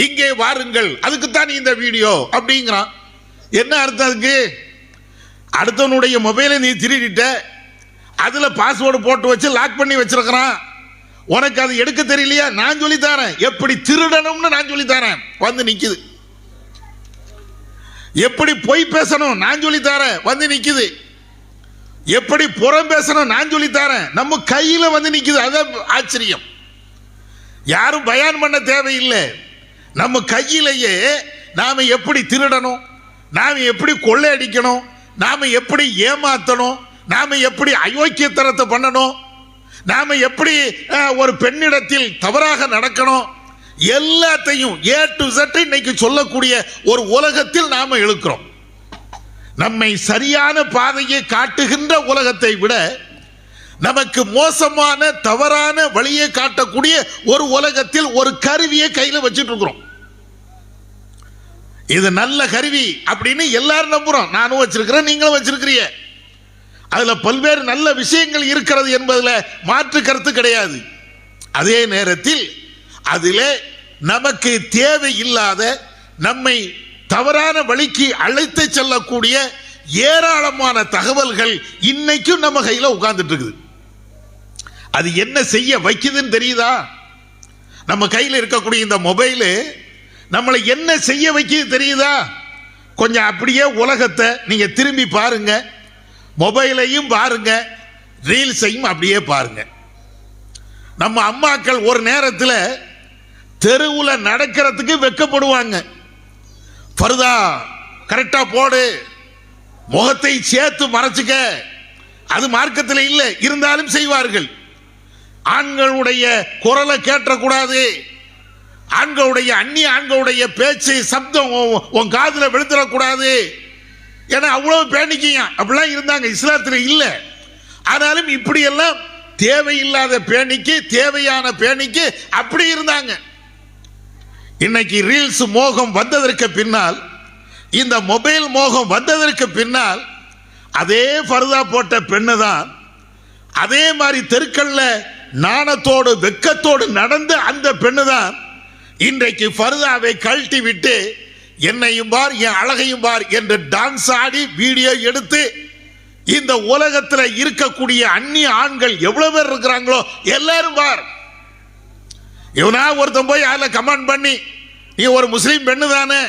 இங்கே வாருங்கள், அதுக்குத்தான் இந்த வீடியோ அப்படிங்கிறான். என்ன அர்த்தம் அதுக்கு? அடுத்தவனுடைய மொபைலை நீ திருடிட்ட, அதுல பாஸ்வேர்டு போட்டு வச்சு லாக் பண்ணி வச்சிருக்கிறான். உனக்கு அது எடுக்க தெரியலையா, நான் சொல்லி தரேன், எப்படி திருடணும்னு நான் சொல்லி தரேன். வந்து நிக்குது. எப்படி பொய் பேசணும் நான் சொல்லி தரேன், வந்து நிக்குது. எப்படி புறம் பேசணும் நான் சொல்லி தரேன், நம்ம கையில வந்து நிக்குது. அதான் ஆச்சரியம். யாரும் பயான் பண்ண தேவையில்லை, நம்ம கையிலேயே நாம எப்படி திருடணும், நாம எப்படி கொள்ளையடிக்கணும், நாம எப்படி ஏமாத்தணும், நாம எப்படி அயோக்கியத்தனத்தை பண்ணணும், நாம எப்படி ஒரு பெண்ணிடத்தில் தவறாக நடக்கணும், எல்லாத்தையும் A to Z இன்னைக்கு சொல்லக்கூடிய ஒரு உலகத்தில் நாம இருக்கிறோம். நம்மை சரியான பாதையை காட்டுகின்ற உலகத்தை விட நமக்கு மோசமான தவறான வழியை காட்டக்கூடிய ஒரு உலகத்தில் ஒரு கருவியை கையில வச்சிட்டு இருக்கிறோம். இது நல்ல கருவி அப்படின்னு எல்லாரும் நம்புறோம். நானும் வச்சிருக்கிறேன், நீங்களும் வச்சிருக்கிறீங்க. அதுல பல்வேறு நல்ல விஷயங்கள் இருக்கிறது என்பதுல மாற்று கருத்து கிடையாது. அதே நேரத்தில் அதிலே நமக்கு தேவையில்லாத, நம்மை தவறான வழிக்கு அழைத்து செல்லக்கூடிய ஏராளமான தகவல்கள் இன்னைக்கும் நம்ம கையில உட்கார்ந்துட்டு இருக்குது. அது என்ன செய்ய வைக்குதுன்னு தெரியுதா? நம்ம கையில் இருக்கக்கூடிய இந்த மொபைலு நம்மளை என்ன செய்ய வைக்குது தெரியுதா? கொஞ்சம் அப்படியே உலகத்தை நீங்க திரும்பி பாருங்க, மொபைலையும் பாருங்க, ரீல்ஸையும் அப்படியே பாருங்க. நம்ம அம்மாக்கள் ஒரு நேரத்தில் தெருவில் நடக்கிறதுக்கு வெட்கப்படுவாங்க. பர்தா கரெக்டா போடு, முகத்தை சேர்த்து மறைச்சுக்க, அது மார்க்கத்தில் இல்லை, இருந்தாலும் செய்வார்கள். ஆண்களுடைய குரலை கேட்டக்கூடாது, ஆண்களுடைய அந்நிய ஆண்களுடைய பேச்சு சப்தம் உன் காதுல விழுந்துடக்கூடாது, ஏன்னா அவ்வளவு பேணிக்கையா அப்படிலாம் இருந்தாங்க. இஸ்லாத்தில் இல்லை. ஆனாலும் இப்படியெல்லாம் தேவையில்லாத பேணிக்கு, தேவையான பேணிக்கு அப்படி இருந்தாங்க. இன்னைக்கு ரீல்ஸ் மோகம் வந்ததற்கு பின்னால், இந்த மொபைல் மோகம் வந்ததற்கு பின்னால், அதே பர்தா போட்ட பெண்ணு தான் அதே மாதிரி தெருக்கல்ல நாணத்தோடு வெக்கத்தோடு நடந்த அந்த பெண்ணு தான் இன்றைக்கு பர்தாவை கழட்டி விட்டு என்னையும் பார், என் அழகையும் பார் என்று டான்ஸ் ஆடி வீடியோ எடுத்து இந்த உலகத்தில் இருக்கக்கூடிய அந்நிய ஆண்கள் எவ்வளவு பேர் இருக்கிறாங்களோ எல்லாரும் பார். இவனா ஒருத்தன் போய் அதில் கமெண்ட் பண்ணி நீ ஒரு முஸ்லீம் பெண்ணு தானே,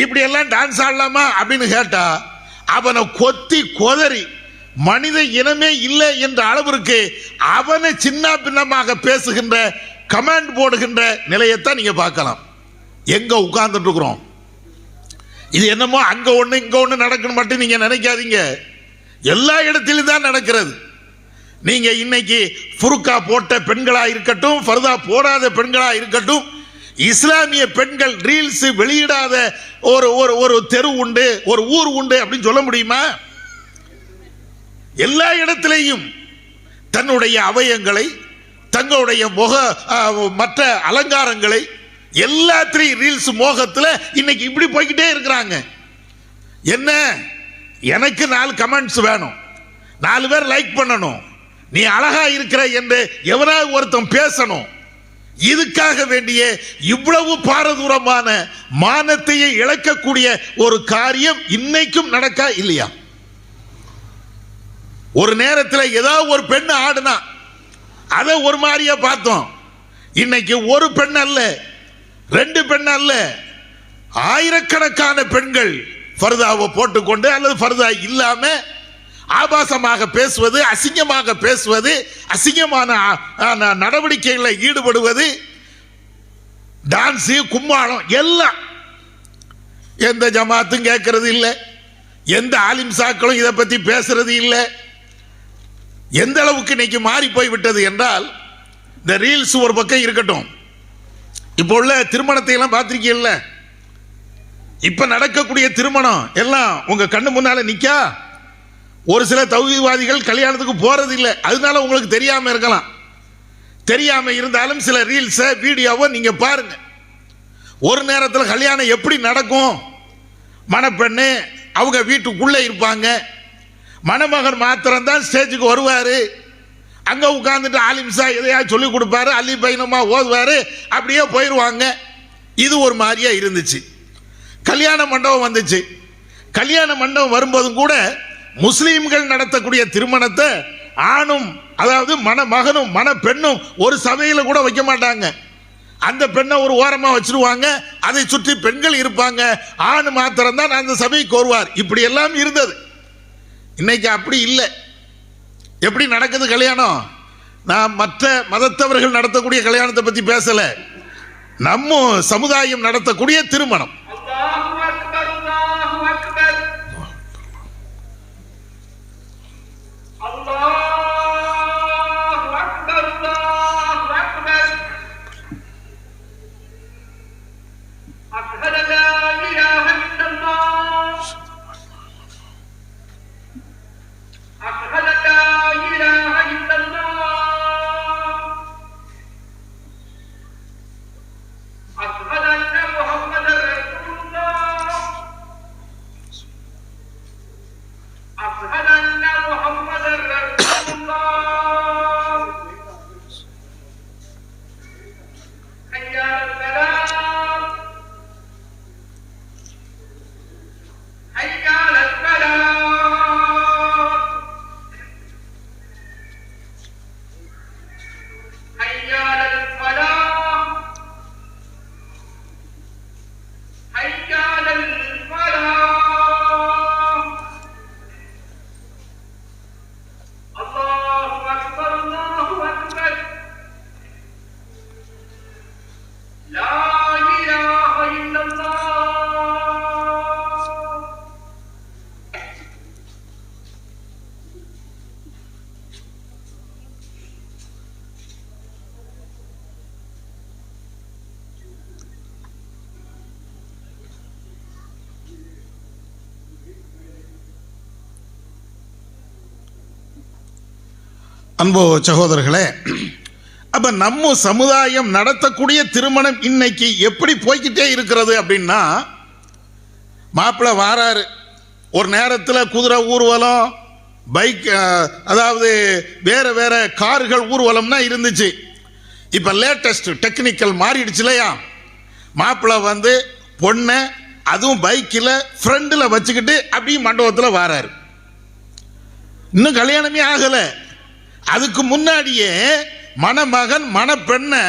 இப்படி எல்லாம் டான்ஸ் ஆடலாமா அப்படின்னு கேட்டா அவனை கொத்தி கொதறி மனித இனமே இல்லை என்ற அளவிற்கு அவனை சின்ன பின்னமாக பேசுகின்ற கமெண்ட் போடுகின்ற நிலையத்தான் நீங்க பார்க்கலாம். எங்க உட்கார்ந்துட்டு இருக்கிறோம், இது என்னமோ அங்க ஒண்ணு இங்க ஒண்ணு நடக்கணும் மட்டும் நீங்க நினைக்காதீங்க, எல்லா இடத்திலும் தான் நடக்கிறது. நீங்க இன்னைக்கு ஃபுர்கா போட்ட பெண்களா இருக்கட்டும், ஃபர்தா போடாத பெண்களா இருக்கட்டும், இஸ்லாமிய பெண்கள் ரீல்ஸ் வெளியிடாத ஒரு ஒரு ஒரு தெரு உண்டு, ஒரு ஊர் உண்டு அப்படின்னு சொல்ல முடியுமா? எல்லா இடத்திலேயும் தன்னுடைய அவயங்களை, தங்களுடைய முக மற்ற அலங்காரங்களை எல்லாத்திலையும் ரீல்ஸ் மோகத்தில் இன்னைக்கு இப்படி போய்கிட்டே இருக்கிறாங்க. என்ன, எனக்கு 4 கமெண்ட்ஸ் வேணும், 4 பேர் லைக் பண்ணணும், நீ அழகா இருக்கிற என்று எவராவது ஒருத்தன் பேசணும். இதுக்காக வேண்டிய இவ்வளவு பாரதூரமான மானத்தையே இழக்கக்கூடிய ஒரு காரியம் இன்னைக்கும் நடக்கா இல்லையா? ஒரு நேரத்தில் ஏதாவது ஒரு பெண் ஆடுனா அதை ஒரு மாதிரியா பார்த்தோம். இன்னைக்கு ஒரு பெண் அல்ல, 2 பெண் அல்ல, ஆயிரக்கணக்கான பெண்கள் ஃபர்தாவை போட்டுக்கொண்டு அல்லது ஃபர்தா இல்லாம ஆபாசமாக பேசுவது, அசிங்கமாக பேசுவது, அசிங்கமான நடவடிக்கைகளில் ஈடுபடுவது, டான்ஸ், கும்மாளம் எல்லாம் எந்த ஜமாத்தும் கேட்கறது இல்லை, எந்த ஆலிம் சாக்களும் இதை பத்தி பேசுறது இல்லை. எந்த அளவுக்கு இன்னைக்கு மாறி போய் விட்டது என்றால், இந்த ரீல்ஸ் ஒரு பக்கம் இருக்கட்டும், இப்போ உள்ள திருமணத்தை எல்லாம் பார்த்திருக்கீங்கல்ல, இப்ப நடக்கக்கூடிய திருமணம் எல்லாம் உங்க கண்ணு முன்னால நிக்கா. ஒரு சில தௌஹீத்வாதிகள் கல்யாணத்துக்கு போறது இல்லை, அதனால உங்களுக்கு தெரியாம இருக்கலாம். தெரியாம இருந்தாலும் சில ரீல்ஸை வீடியோவை நீங்க பாருங்க. ஒரு நேரத்தில் கல்யாணம் எப்படி நடக்கும், மணப்பெண்ணு அவங்க வீட்டுக்குள்ளே இருப்பாங்க, மணமகன் மாத்திரம் தான் ஸ்டேஜுக்கு வருவார், அங்கே உட்கார்ந்துட்டு ஆலிம்சா எதையா சொல்லி கொடுப்பாரு, அள்ளி பைனமா ஓதுவார், அப்படியே போயிடுவாங்க. இது ஒரு மாதிரியா இருந்துச்சு. கல்யாண மண்டபம் வந்துச்சு. கல்யாண மண்டபம் வரும்போதும் கூட முஸ்லீம்கள் நடத்தக்கூடிய திருமணத்தை ஆணும், அதாவது மணமகனும் மணப்பெண்ணும் ஒரு சபையில கூட வைக்க மாட்டாங்க. அந்த பெண்ணை ஒரு ஓரமா வச்சிருவாங்க, அதை சுற்றி பெண்கள் இருப்பாங்க, ஆண் மாத்திரம் தான் அந்த சபைக்கு வருவார். இப்படி எல்லாம் இருந்தது. இன்னைக்கு அப்படி இல்லை. எப்படி நடக்குது கல்யாணம்? நான் மற்ற மதத்தவர்கள் நடத்தக்கூடிய கல்யாணத்தை பத்தி பேசல, நம்ம சமுதாயம் நடத்தக்கூடிய திருமணம். அன்போ சகோதரர்களே, அப்ப நம்ம சமுதாயம் நடத்தக்கூடிய திருமணம் இன்னைக்கு எப்படி போய்கிட்டே இருக்கிறது அப்படின்னா, மாப்பிள்ளை வாராரு, ஒரு நேரத்தில் குதிரை ஊர்வலம், பைக், அதாவது வேற வேற கார்கள் ஊர்வலம்னா இருந்துச்சு. இப்ப லேட்டஸ்ட் டெக்னிக்கல் மாறிடுச்சு இல்லையா? மாப்பிள்ளை வந்து பொண்ணை அதுவும் பைக்கில் ஃப்ரண்டில் வச்சுக்கிட்டு அப்படியே மண்டபத்தில் வாராரு. இன்னும் கல்யாணமே ஆகலை. அதுக்கு முன்னாடியே மணமகன் மணப்பெண்ணை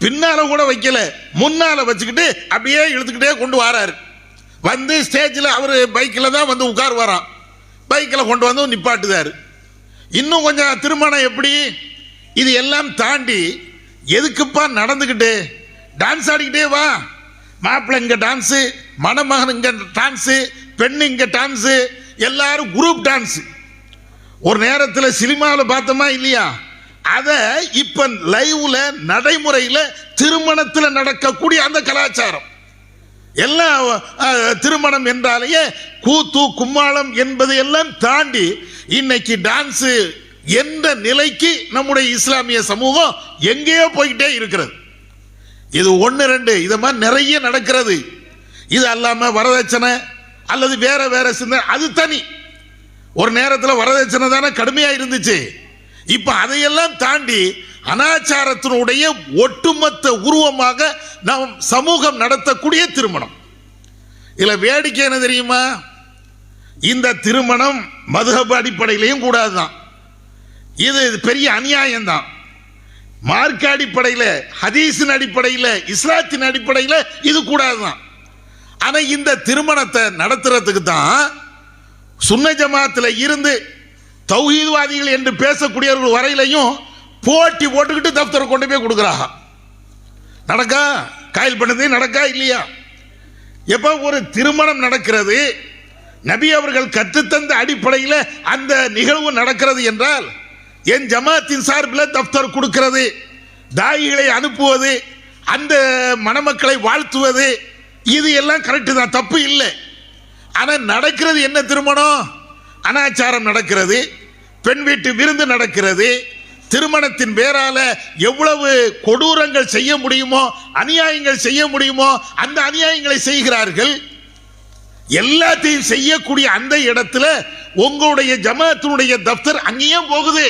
பின்னால கூட வைக்கல, முன்னால வச்சுக்கிட்டு அப்படியே இழுத்துக்கிட்டே கொண்டு வராரு. வந்து ஸ்டேஜில் அவர் பைக்கில் தான் வந்து உட்காருவாராம், பைக்கில் கொண்டு வந்து நிப்பாட்டுதாரு. இன்னும் கொஞ்சம் திருமணம் எப்படி, இது எல்லாம் தாண்டி எதுக்குப்பா நடந்துக்கிட்டு டான்ஸ் ஆடிக்கிட்டே வா, மாப்பிள்ளை இங்கே டான்ஸு, மணமகன் இங்கே டான்ஸு, பெண்ணு இங்கே டான்ஸு, எல்லாரும் குரூப் டான்ஸு. ஒரு நேரத்தில் சினிமாவில் பார்த்தோமா இல்லையா, அதை இப்போ லைவ்ல நடைமுறையில் திருமணத்தில் நடக்கக்கூடிய அந்த கலாச்சாரம் எல்லாம் திருமணம் என்றாலேயே கூத்து கும்மாளம் என்பதை எல்லாம் தாண்டி இன்னைக்கு டான்ஸு என்ற நிலைக்கு நம்முடைய இஸ்லாமிய சமூகம் எங்கேயோ போய்கிட்டே இருக்கிறது. இது ஒன்று ரெண்டு இதை மாதிரி நிறைய நடக்கிறது. இது அல்லாம வரதட்சணை அல்லது வேற வேற சிந்தனை அது தனி. ஒரு நேரத்தில் வரதட்சணை தானே கடுமையா இருந்துச்சு. இப்ப அதையெல்லாம் தாண்டி அனாச்சாரத்தினுடைய ஒட்டுமொத்த உருவமாக நம் சமூகம் நடத்தக்கூடிய திருமணம். இதுல வேடிக்கை என்ன தெரியுமா, இந்த திருமணம் மதுஹப் அடிப்படையிலையும் கூடாதுதான், இது பெரிய அநியாயம் தான். மார்க்க அடிப்படையில், ஹதீஸின் அடிப்படையில், இஸ்லாத்தின் அடிப்படையில் இது கூடாதுதான். ஆனா இந்த திருமணத்தை நடத்துறதுக்கு தான் சுன்ன ஜமாத்தில் இருந்து தௌஹீத்வாதிகள் என்று பேசக்கூடியவர்கள் வரையிலையும் போட்டி போட்டுக்கிட்டு தப்தரை கொண்டு போய் கொடுக்குறாங்க. நடக்கா காயில் பண்ணதே நடக்கா இல்லையா? எப்ப ஒரு திருமணம் நடக்கிறது, நபி அவர்கள் கற்றுத்தந்த அடிப்படையில் அந்த நிகழ்வு நடக்கிறது என்றால் என் ஜமாத்தின் சார்பில் தப்தர் கொடுக்கிறது, தாயிகளை அனுப்புவது, அந்த மணமக்களை வாழ்த்துவது, இது எல்லாம் கரெக்டு தான், தப்பு இல்லை. ஆனால் நடக்கிறது என்ன திருமணம்? அனாச்சாரம் நடக்கிறது, பெண் வீட்டு விருந்து நடக்கிறது. திருமணத்தின் பேரால எவ்வளவு கொடூரங்கள் செய்ய முடியுமோ, அநியாயங்கள் செய்ய முடியுமோ அந்த அநியாயங்களை செய்கிறார்கள். எல்லாத்தையும் செய்யக்கூடிய அந்த இடத்துல உங்களுடைய ஜமாத்தினுடைய தப்தர் அங்கேயும் போகுது.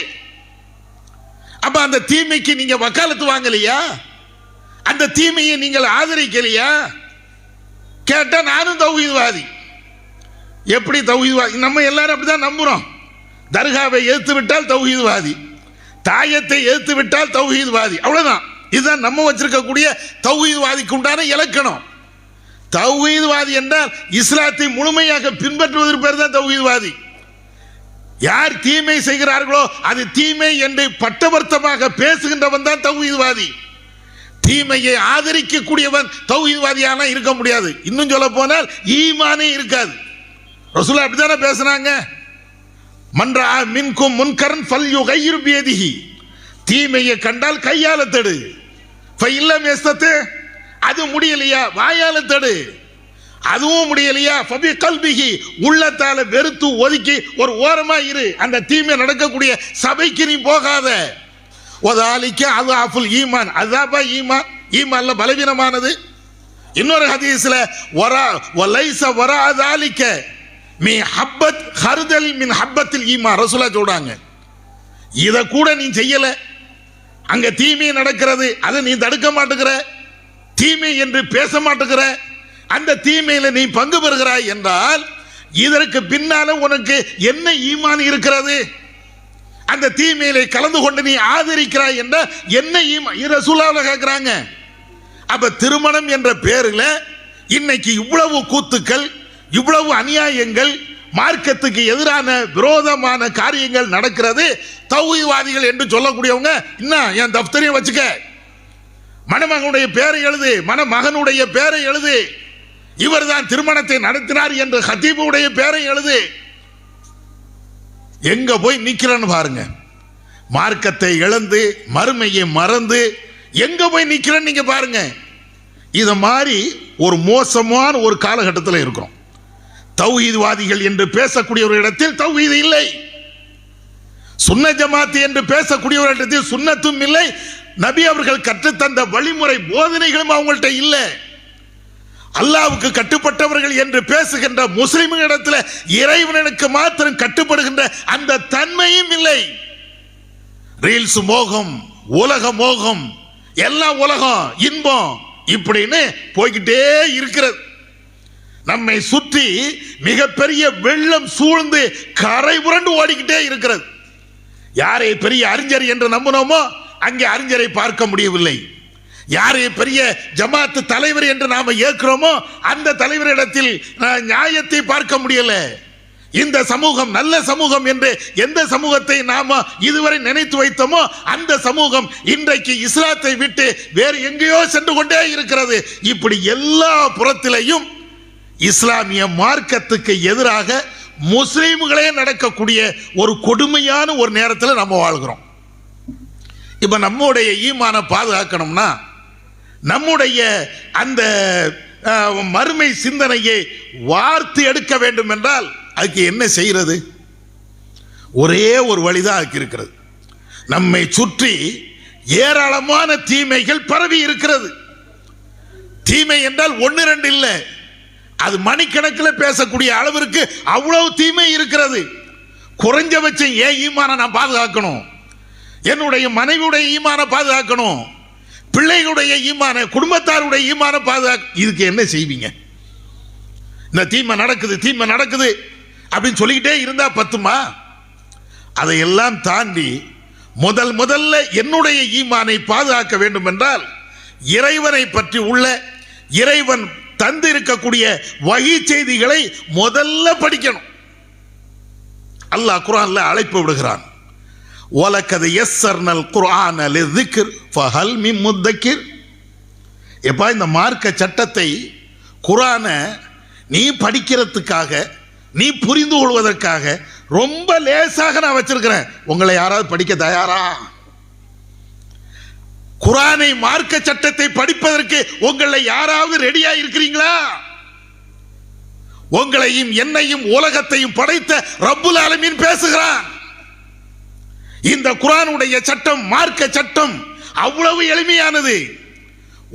அப்ப அந்த தீமைக்கு நீங்க வக்காலத்து வாங்கலையா? அந்த தீமையை நீங்கள் ஆதரிக்கலையா? கேட்டா நானும் தௌஹீத்வாதி. எப்படி தௌஹீத்வாதி? நம்ம எல்லாரும் அப்படிதான் நம்புறோம். தர்காவை எதிர்த்து விட்டால் தௌஹீத்வாதி, தாயத்தை எதிர்த்து விட்டால் தௌஹீத்வாதி, அவ்வளவுதான். இதுதான் நம்ம வச்சிருக்கக்கூடிய தௌஹீத்வாதிக்கு உண்டான இலக்கணம். தௌஹீத்வாதி என்றால் இஸ்லாத்தை முழுமையாக பின்பற்றுவதற்கு பேர் தான் தௌஹீத்வாதி. யார் தீமை செய்கிறார்களோ அது தீமை என்று பட்டவர்த்தமாக பேசுகின்றவன் தான் தௌஹீத்வாதி. தீமையை ஆதரிக்கக்கூடியவன் தௌஹீத்வாதியான இருக்க முடியாது. இன்னும் சொல்ல போனால் ஈமானே இருக்காது. ரசூல் அப்படித்தானே பேசுனாங்க, மன்றா மின்கும் முன்கரன் ஃபல்யுகையிர் பியதிஹி, தீமையை கண்டால் கையால தடு, ஃபஇல்லம் யஸ்ததி, அது முடியலையா வாயால தடு, அதுவும் முடியலையா ஃபபி கல்பிஹி, உள்ளத்தால வெறுத்து ஒதுக்கி ஒரு ஓரமா இரு, அந்த தீமை நடக்கக்கூடிய சபைக்கு நீ போகாத. வதாலிக அதாஃபுல் ஈமான், அதாபா ஈமான், ஈமான்ல பலவீனமானது. இன்னொரு ஹதீஸ்ல வரா வலைஸ வரா தாலிக மீ ஹப்பத் ஹர்தல் மின் ஹப்பத்தில் ஈமான், ரசூலா சொல்றாங்க. இத கூட நீ செய்யல, அங்க தீமை நடக்கிறது, அதை நீ தடுக்க மாட்டேங்கிற, தீமை என்று பேச மாட்டேங்கிற, அந்த தீமையில நீ பங்கு பெறுகிறாய் என்றால் இதற்கு பின்னால உனக்கு என்ன ஈமான் இருக்கிறது? அந்த தீமையில கலந்து கொண்டு நீ ஆதரிக்கிறாய் என்ற என்ன ஈமான்? ரசூலுல்லாஹ் கேட்கிறாங்க. அப்ப திருமணம் என்ற பேரில் இன்னைக்கு இவ்வளவு கூத்துக்கள், இவ்வளவு அநியாயங்கள், மார்க்கத்துக்கு எதிரான விரோதமான காரியங்கள் நடக்கிறது. தௌஹீத்வாதிகள் என்று சொல்லக்கூடியவங்க இன்னும் என் தப்தரையும் வச்சுக்க, மணமகனுடைய பேரை எழுது, மணமகனுடைய பேரை எழுது, இவர் தான் திருமணத்தை நடத்தினார் என்று ஹதீபுடைய பேரை எழுது. எங்க போய் நிக்கிறன்னு பாருங்க. மார்க்கத்தை இழந்து மறுமையை மறந்து எங்க போய் நிக்கிறேன்னு நீங்க பாருங்க. இத மாதிரி ஒரு மோசமான ஒரு காலகட்டத்தில் இருக்கிறோம். தௌஹீத்வாதிகள் என்று பேசக்கூடிய ஒரு இடத்தில் தௌஹீத் இல்லை, சுன்ன ஜமாத் என்று பேசக்கூடிய ஒரு இடத்தில் சுன்னத்தும் இல்லை, நபி அவர்கள் கற்றுத்தந்த வழிமுறை போதனைகளும் அவங்கள்ட்ட இல்லை. அல்லாவுக்கு கட்டுப்பட்டவர்கள் என்று பேசுகின்ற முஸ்லிம்களிடத்தில் இறைவனுக்கு மாத்திரம் கட்டுப்படுகின்ற அந்த தன்மையும் இல்லை. ரீல்ஸ் மோகம், உலக மோகம், எல்லாம் உலகம் இன்பம் இப்படின்னு போய்கிட்டே இருக்கிறது. நம்மை சுற்றி மிகப்பெரிய வெள்ளம் சூழ்ந்து கரை புரண்டு ஓடிக்கிட்டே இருக்கிறது. யாரை பெரிய அறிஞர் என்று நம்பினோமோ அங்கே அறிஞரை பார்க்க முடியவில்லை, யாரு பெரிய ஜமாத்து தலைவர் என்று நாம ஏற்கிறோமோ அந்த தலைவரிடத்தில் நியாயத்தை பார்க்க முடியல. இந்த சமூகம் நல்ல சமூகம் என்று எந்த சமூகத்தை நாம இதுவரை நினைத்து வைத்தோமோ அந்த சமூகம் இன்றைக்கு இஸ்லாத்தை விட்டு வேறு எங்கேயோ சென்று கொண்டே இருக்கிறது. இப்படி எல்லா புறத்திலையும் இஸ்லாமிய மார்க்கத்துக்கு எதிராக முஸ்லிம்களே நடக்கக்கூடிய ஒரு கொடுமையான ஒரு நேரத்தில் நம்ம வாழ்கிறோம். இப்ப நம்முடைய ஈமான பாதுகாக்கணும்னா நம்முடைய அந்த மறுமை சிந்தனையை வார்த்து எடுக்க வேண்டும் என்றால் அதுக்கு என்ன செய்யறது? ஒரே ஒரு வழிதான் அதுக்கு இருக்கிறது. நம்மை சுற்றி ஏராளமான தீமைகள் பரவி இருக்கிறது. தீமை என்றால் ஒன்று ரெண்டு இல்லை, அது மணிக்கணக்கில் பேசக்கூடிய அளவிற்கு அவ்வளவு தீமை இருக்கிறது. குறைஞ்சபட்சம் ஏன் ஈமான நான் பாதுகாக்கணும், என்னுடைய மனைவியுடைய ஈமான பாதுகாக்கணும், பிள்ளைகளுடைய ஈமான, குடும்பத்தாருடைய ஈமான பாதுகாக்க, இதுக்கு என்ன செய்வீங்க? இந்த தீமை நடக்குது அப்படின்னு சொல்லிக்கிட்டே இருந்தா பத்துமா? அதையெல்லாம் தாண்டி முதல்ல என்னுடைய ஈமானை பாதுகாக்க வேண்டும் என்றால் இறைவனை பற்றி உள்ள, இறைவன் தந்து இருக்கக்கூடிய வஹி செய்திகளை முதல்ல படிக்கணும். அல்லாஹ் குர்ஆன்ல அழைப்பு விடுகிறான், வலக்கத் யஸ்ஸர்னல் குர்ஆன லிذிக்ர் ஃபஹல் மின் முத்தக்கிர். எப்பா இந்த மார்க்க சட்டத்தை குர்ஆனை நீ படிக்கிறதுக்காக, நீ புரிந்து கொள்வதற்காக ரொம்ப லேசாக நான் வச்சிருக்கிறேன். உங்களை யாராவது படிக்க தயாரா? குர்ஆனை மார்க்க சட்டத்தை படிப்பதற்கு உங்களை யாராவது ரெடியா இருக்கிறீங்களா? உங்களையும் என்னையும் உலகத்தையும் படைத்த ரப்புல் ஆலமீன் பேசுகிறான். இந்த குர்ஆனுடைய சட்டம், மார்க்க சட்டம் அவ்வளவு எளிமையானது.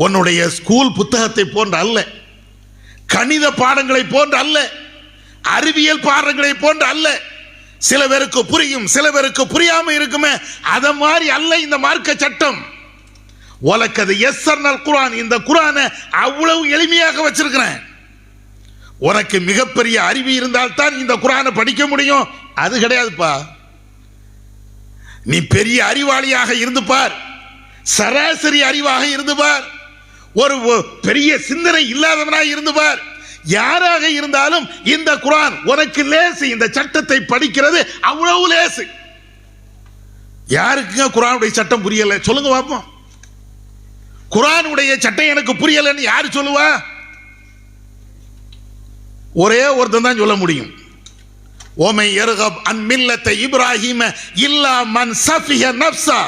உன்னுடைய ஸ்கூல் புத்தகத்தை போன்ற அல்ல, கணித பாடங்களை போன்ற அல்ல, அறிவியல் பாடங்களை போன்ற அல்ல. சில பேருக்கு புரியும், சில பேருக்கு புரியாம இருக்குமே, அத மாதிரி அல்ல இந்த மார்க்க சட்டம். வலக்கத் யஸ்ஸர்னல் குர்ஆன், இந்த குர்ஆனை அவ்வளவு எளிமையாக வச்சிருக்கிறேன். உனக்கு மிகப்பெரிய அறிவு இருந்தால் தான் இந்த குர்ஆனை படிக்க முடியும். அது கிடையாதுப்பா. நீ பெரிய அறிவாளியாக இருந்து பார், சராசரி அறிவாக இருந்து பார், ஒரு பெரிய சிந்தனை இல்லாதவனாக இருந்து பார், யாராக இருந்தாலும் இந்த குர்ஆன் உனக்கு லேசு. இந்த சட்டத்தை படிக்கிறது அவ்வளவு லேசு. யாருக்குங்க குர்ஆனுடைய சட்டம் புரியல? சொல்லுங்க பாப்போம். குர்ஆனுடைய சட்டம் எனக்கு புரியலன்னு யாரு சொல்லுவா? ஒரே ஒருத்தன் தான் சொல்ல முடியும். ஓமை யர்கப் அன் மில்லத்தை இப்ராஹிம இல்லா மன் சஃபிஹ நஃப்ஸா.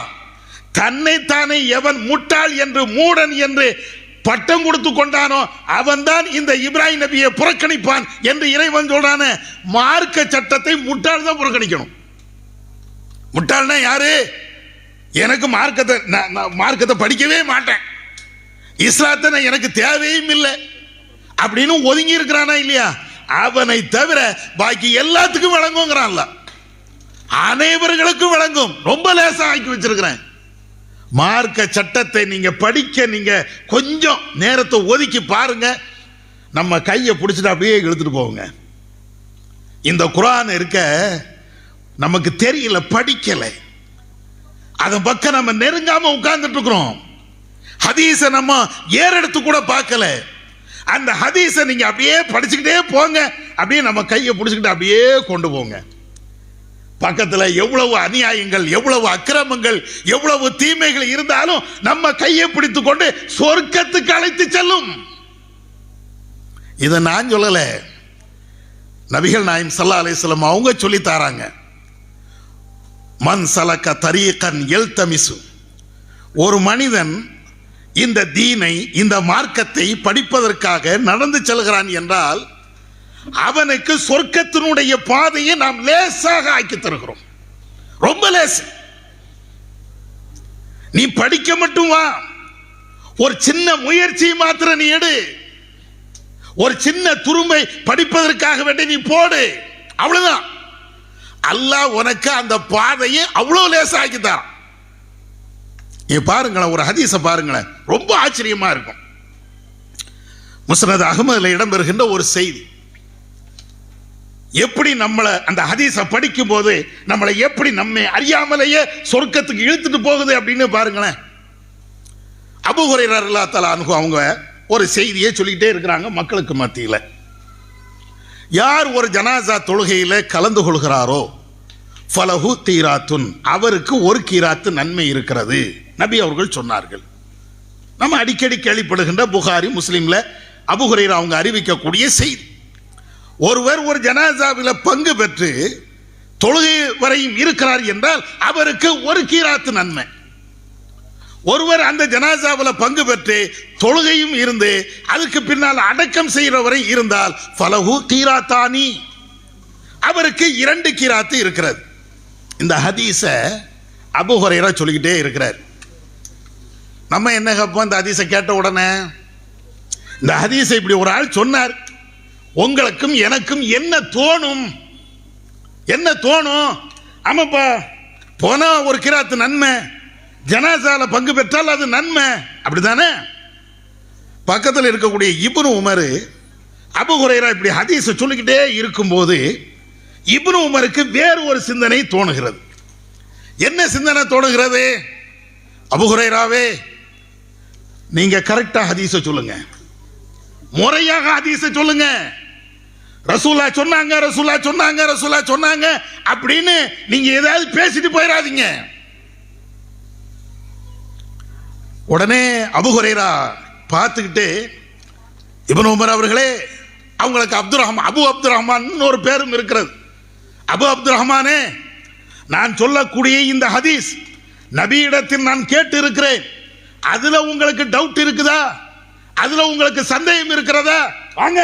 தன்னைத்தானே எவன் முட்டாள் என்று, மூடன் என்று பட்டம் கொடுத்து கொண்டானோ அவன்தான் இந்த இப்ராஹிம் நபியை புறக்கணிப்பான் என்று இறைவன் சொல்றானே. மார்க்க சட்டத்தை முட்டாள் தான் புறக்கணிக்கணும். முட்டாள்னா யாரு? எனக்கு மார்க்கத்தை படிக்கவே மாட்டேன், இஸ்லாத்தை எனக்கு தேவையும் இல்லை அப்படின்னு ஒதுங்கி இருக்கிறானா இல்லையா? அவனை தவிர பாக்கி எல்லாத்துக்கும் வழங்குங்கிறான்ல, அனைவர்களுக்கும் வழங்கும். ரொம்ப லேசா ஆக்கி வச்சிருக்கிறேன். மார்க்க சட்டத்தை நீங்க படிக்க நீங்க கொஞ்சம் நேரத்தை ஒதுக்கி பாருங்க, நம்ம கையை பிடிச்சிட்டு அப்படியே இழுத்துட்டு போவோங்க. இந்த குர்ஆன் இருக்க நமக்கு தெரியல, படிக்கல, அதன் பக்கம் நம்ம நெருங்காம உட்கார்ந்துட்டு இருக்கிறோம். ஹதீஸை நம்ம ஏறெடுத்து கூட பார்க்கல. அந்த ஹதீஸை நீங்க அப்படியே படிச்சுக்கிட்டே போங்க, அப்படியே நம்ம கையை பிடிச்சிக்கிட்டு அப்படியே கொண்டு போங்க. பக்கத்தில் எவ்வளவு அநியாயங்கள், எவ்வளவு அக்கிரமங்கள், எவ்வளவு தீமைகள் இருந்தாலும் நம்ம கையை பிடித்து கொண்டு சொர்க்கத்துக்கு அழைத்து செல்லும். இதை நான் சொல்லல, நபிகள் நாயகம் ஸல்லல்லாஹு அலைஹி வஸல்லம் அவங்க சொல்லி தராங்க. மன் சலக தரீகன் யல்தமிசு. ஒரு மனிதன் இந்த தீனை, இந்த மார்க்கத்தை படிப்பதற்காக நடந்து செல்கிறான் என்றால் அவனுக்கு சொர்க்கத்தினுடைய பாதையை நாம் லேசாக ஆக்கி தருகிறோம். ரொம்ப லேசு. நீ படிக்க மட்டும் வா, ஒரு சின்ன முயற்சி மாத்திரம் நீ எடு, ஒரு சின்ன துரும்பை படிப்பதற்காக வேண்டி நீ போடு, அவ்வளவுதான். அல்லாஹ் உனக்கு அந்த பாதையை அவ்வளவு லேசா ஆக்கி தரான். பாருங்களேன், ஒரு ஹதீஸை பாருங்களேன், ரொம்ப ஆச்சரியமா இருக்கும். முஸ்னத் அஹ்மதுல இடம்பெறுகின்ற ஒரு செய்தி. எப்படி நம்மளை அந்த ஹதீஸை படிக்கும் போது நம்மளை எப்படி நம்ம அறியாமலேயே சொர்க்கத்துக்கு இழுத்துட்டு போகுது அப்படின்னு பாருங்களேன். அபூ ஹுரைரா ரலியல்லாஹு தஆலா அன்ஹு அவங்க ஒரு செய்தியை சொல்லிக்கிட்டே இருக்கிறாங்க மக்களுக்கு மத்தியில். யார் ஒரு ஜனாசா தொழுகையில் கலந்து கொள்கிறாரோ ஃபலஹு கீராத்துன், அவருக்கு ஒரு கீராத்து நன்மை இருக்கிறது நபி அவர்கள் சொன்னார்கள். நம்ம அடிக்கடி கேள்விப்படுகின்ற புகாரி முஸ்லிம்ல அபூ ஹுரைரா அவங்க அறிவிக்கக்கூடிய செய்தி. ஒருவர் ஒரு ஜனாசாவில் பங்கு பெற்று தொழுகை வரையும் இருக்கிறார் என்றால் அவருக்கு ஒரு கீராத்து நன்மை. ஒருவர் அந்த ஜனாசாவில் பங்கு பெற்று தொழுகையும் இருந்து அதுக்கு பின்னால் அடக்கம் செய்கிறவரை இருந்தால் ஃபலஹு கீராத்தானி, அவருக்கு 2 கீராத்து இருக்கிறது. இந்த ஹதீஸை அபூ ஹுரைரா சொல்லிக்கிட்டே இருக்கிறார். நம்ம என்ன கேட்போம் இந்த ஹதீஸை கேட்ட உடனே? இந்த ஹதீஸை இப்படி ஒரு ஆள் சொன்னார், உங்களுக்கும் எனக்கும் என்ன தோணும்? என்ன தோணும்? ஆமாப்பா, போனா ஒரு கிராத்து நன்மை, ஜனாசால பங்கு பெற்றால் அது நன்மை, அப்படித்தானே? பக்கத்தில் இருக்கக்கூடிய இப்னு உமர் அபூ ஹுரைரா இப்படி ஹதீஸை சொல்லிக்கிட்டே இருக்கும்போது இப்னு உமருக்கு வேறு ஒரு சிந்தனை தோணுகிறது. என்ன சிந்தனை தோணுகிறது? அபூ ஹுரைராவே, நீங்க கரெக்டா ஹதீஸை சொல்லுங்க, முறையாக ஹதீஸை சொல்லுங்க. ரசூலா சொன்னாங்க, ரசூலா சொன்னாங்க, ரசூலா சொன்னாங்க அப்படின்னு நீங்க ஏதாவது பேசிட்டு போயிடாதீங்க. உடனே அபூ ஹுரைரா பார்த்துக்கிட்டு, இப்னு உமர் அவர்களே, அவங்களுக்கு அபு அப்துர் ரஹ்மான் ஒரு பேரும் இருக்கிறது. அபு அப்துர் ரஹ்மானே, நான் சொல்லக்கூடிய இந்த ஹதீஸ் நபியிடத்தில் நான் கேட்டு இருக்கிறேன், அதுல உங்களுக்கு டவுட் இருக்குதா? அதுல உங்களுக்கு சந்தேகம் இருக்கிறதா? வாங்க.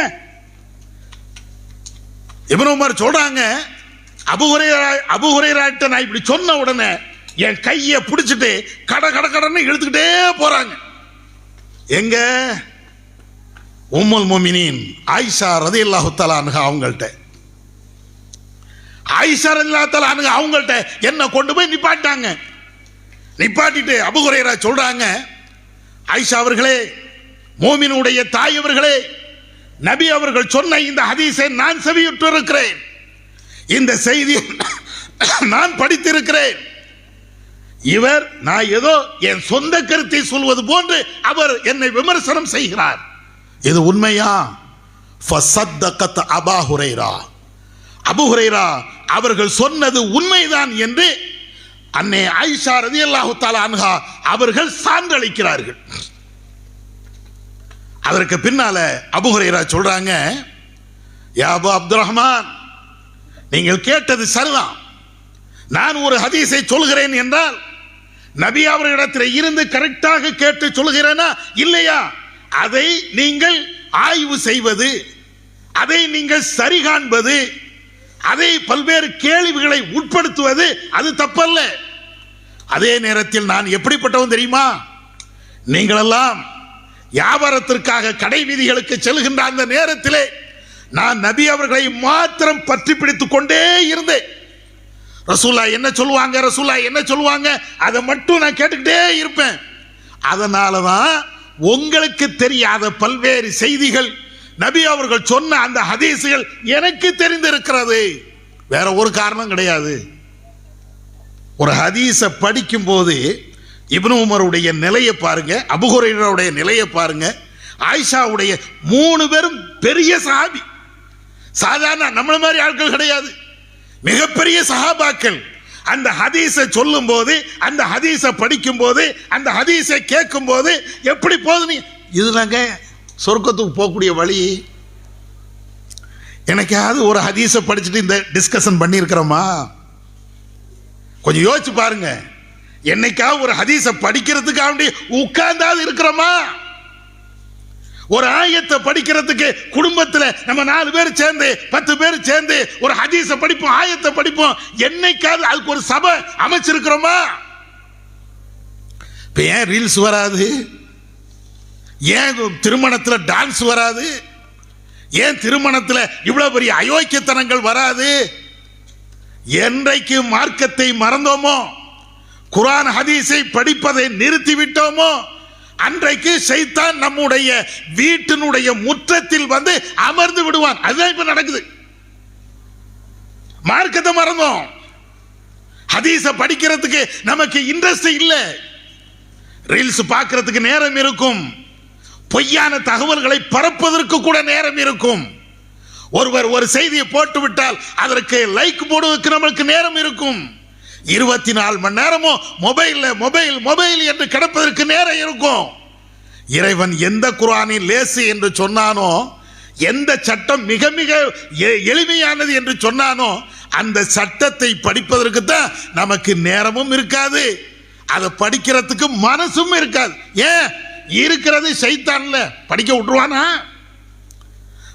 இப்னு உமர் சொல்றாங்க, அபூ ஹுரைரா நான் இப்படி சொன்ன உடனே என் கையை பிடிச்சிட்டு கடன்னு இழுத்துக்கிட்டே போறாங்க. எங்க? உம்முல் முஃமினீன் ஆயிஷா ரலியல்லாஹு தஆலா அன்ஹா அவங்கள்ட்ட, ஆயிஷா ரலியல்லாஹு தஆலா அன்ஹா அவங்கள்ட்ட என்ன கொண்டு போய் நிப்பாட்டாங்க. நிப்பாட்டிட்டு அபூ ஹுரைரா சொல்றாங்க, ஆயிஷா அவர்களே, மோமினுடைய தாய் அவர்களே, நபி அவர்கள் சொன்ன இந்த ஹதீஸை நான் செவியுற்று இருக்கிறேன், இந்த செய்தியை நான் படித்திருக்கிறேன். இவர் நான் ஏதோ என் சொந்த கருத்தை சொல்வது போன்று அவர் என்னை விமர்சனம் செய்கிறார். இது உண்மையா? ஃபஸத்தகத் அபூ ஹுரைரா, அபூ ஹுரைரா அவர்கள் சொன்னது உண்மைதான் என்று அன்னை ஆயிஷா ரலியல்லாஹு தஆலா அன்ஹா அவர்கள் சான்றளிக்கிறார்கள். அதற்கு பின்னால அபூ ஹுரைரா சொல்றாங்க, யா அபூ அப்துர் ரஹ்மான், நீங்கள் கேட்டது சரிதான். நான் ஒரு ஹதீஸை சொல்கிறேன் என்றால் நபி அவர்களிடத்தில் இருந்து கரெக்டாக கேட்டு சொல்கிறேனா இல்லையா, அதை நீங்கள் ஆய்வு செய்வது, அதை நீங்கள் சரி காண்பது, அதை பல்வேறு கேள்விகளை உட்படுத்துவது அது தப்பல்ல. அதே நேரத்தில் நான் எப்படிப்பட்டவன் தெரியுமா? நீங்களெல்லாம் வியாபாரத்திற்காக கடை வீதிகளுக்கு செல்கின்ற அந்த நேரத்திலே நான் நபி அவர்களை மாத்திரம் பற்றி பிடித்துக் கொண்டே இருந்தேன். ரசூலா என்ன சொல்லுவாங்க, ரசூலா என்ன சொல்லுவாங்க, அதை மட்டும் நான் கேட்டுக்கிட்டே இருப்பேன். அதனாலதான் உங்களுக்கு தெரியாத பல்வேறு செய்திகள், நபி அவர்கள் சொன்ன அந்த ஹதீசுகள் எனக்கு தெரிந்திருக்கிறது. வேற ஒரு காரணம் கிடையாது. ஒரு ஹதீஸை படிக்கும் போது இப்னு உமருடைய நிலையை பாருங்க, அபூ ஹுரைராவுடைய நிலையை பாருங்க, ஆயிஷாவுடைய 3 பேரும் பெரிய சஹாபி, சாதாரண நம்மள மாதிரி ஆட்கள் கிடையாது, மிகப்பெரிய சஹாபாக்கள். அந்த ஹதீஸை சொல்லும் போது, அந்த ஹதீஸை படிக்கும் போது, அந்த ஹதீஸை கேட்கும் போது எப்படி போகுது? இதுதாங்க சொர்க்கத்துக்கு போகக்கூடிய வழி. எனக்காவது ஒரு ஹதீஸை படிச்சுட்டு இந்த டிஸ்கஷன் பண்ணியிருக்கிறோமா? கொஞ்சம் யோசிச்சு பாருங்க. என்னைக்காவது ஒரு ஹதீஸை படிக்கிறதுக்காக உட்கார்ந்தாவது இருக்கிறோமா? ஒரு ஆயத்தை படிக்கிறதுக்கு குடும்பத்தில் நம்ம 4 பேர் சேர்ந்து 10 பேர் சேர்ந்து ஒரு ஹதீஸை படிப்போம், ஆயத்தை படிப்போம். என்னைக்காவது அதுக்கு ஒரு சபை அமைச்சிருக்கிறோமா? இப்ப ஏன் ரீல்ஸ் வராது? ஏன் திருமணத்தில் டான்ஸ் வராது? ஏன் திருமணத்தில் இவ்வளவு பெரிய அயோக்கியத்தனங்கள் வராது? என்றைக்கு மார்க்கத்தை மறந்தோமோ, குர்ஆன் ஹதீஸை படிப்பதை நிறுத்திவிட்டோமோ, அன்றைக்கு ஷைத்தான் நம்முடைய வீட்டினுடைய முற்றத்தில் வந்து அமர்ந்து விடுவான். அதுதான் இப்ப நடக்குது. மார்க்கத்தை மறந்தோம், ஹதீஸை படிக்கிறதுக்கு நமக்கு இன்ட்ரெஸ்ட் இல்லை. ரீல்ஸ் பார்க்கிறதுக்கு நேரம் இருக்கும், பொய்யான தகவல்களை பரப்புவதற்கு கூட நேரம் இருக்கும். ஒருவர் ஒரு செய்தியை போட்டு விட்டால் அதற்கு லைக் போடுவதற்கு நம்மளுக்கு நேரம் இருக்கும். 24 மணி நேரமும் மொபைல் என்று கிடப்பதற்கு நேரம் இருக்கும். இறைவன் எந்த குர்ஆனில் லேசு என்று சொன்னானோ, எந்த சட்டம் மிக மிக எளிமையானது என்று சொன்னானோ, அந்த சட்டத்தை படிப்பதற்கு தான் நமக்கு நேரமும் இருக்காது, அதை படிக்கிறதுக்கு மனசும் இருக்காது. ஏன் இருக்கிறது சைத்தான்ல படிக்க விட்டுருவானா?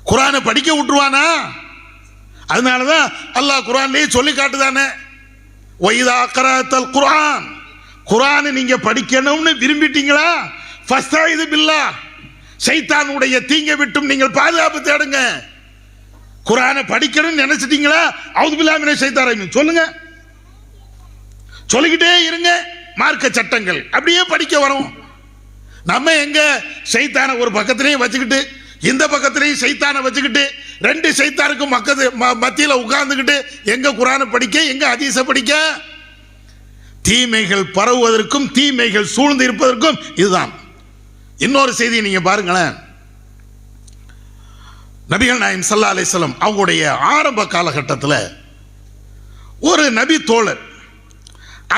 குர்ஆனை படிக்க விட்டுருவானா? அதனாலதான் அல்லாஹ் குர்ஆன்லயே சொல்லி காட்டுதானே, வைதா கரஅத்தல் குர்ஆன், குர்ஆனை நீங்க படிக்கணும்னு விரும்பிட்டீங்களா, ஃபஸ்தைது பில்லாஹ், சைத்தானுடைய தீங்கை விட்டும் நீங்கள் பாதுகாப்பு தேடுங்க. குர்ஆனை படிக்கணும்னு நினைச்சிட்டீங்களா, அவுது பில்லாஹ் மினஷ் ஷைத்தானிர் ரஜீம் சொல்லுங்க, சொல்லிக்கிட்டே இருங்க. மார்க்க சட்டங்கள் அப்படியே படிக்க வரும். நம்ம எங்க சைத்தானை ஒரு பக்கத்திலையும் வச்சுக்கிட்டு இந்த பக்கத்திலையும் சைத்தானை வச்சுக்கிட்டு ரெண்டு சைத்தானுக்கும் மத்தியில் உட்கார்ந்துக்கிட்டு எங்க குர்ஆனை படிக்க, எங்க ஹதீஸை படிக்க? தீமைகள் பரவுவதற்கும் தீமைகள் சூழ்ந்து இருப்பதற்கும் இதுதான். இன்னொரு செய்தியை நீங்க பாருங்களேன். நபிகள் நாயகம் ஸல்லல்லாஹு அலைஹி வஸல்லம் அவங்களுடைய ஆரம்ப காலகட்டத்தில் ஒரு நபி தோழர்,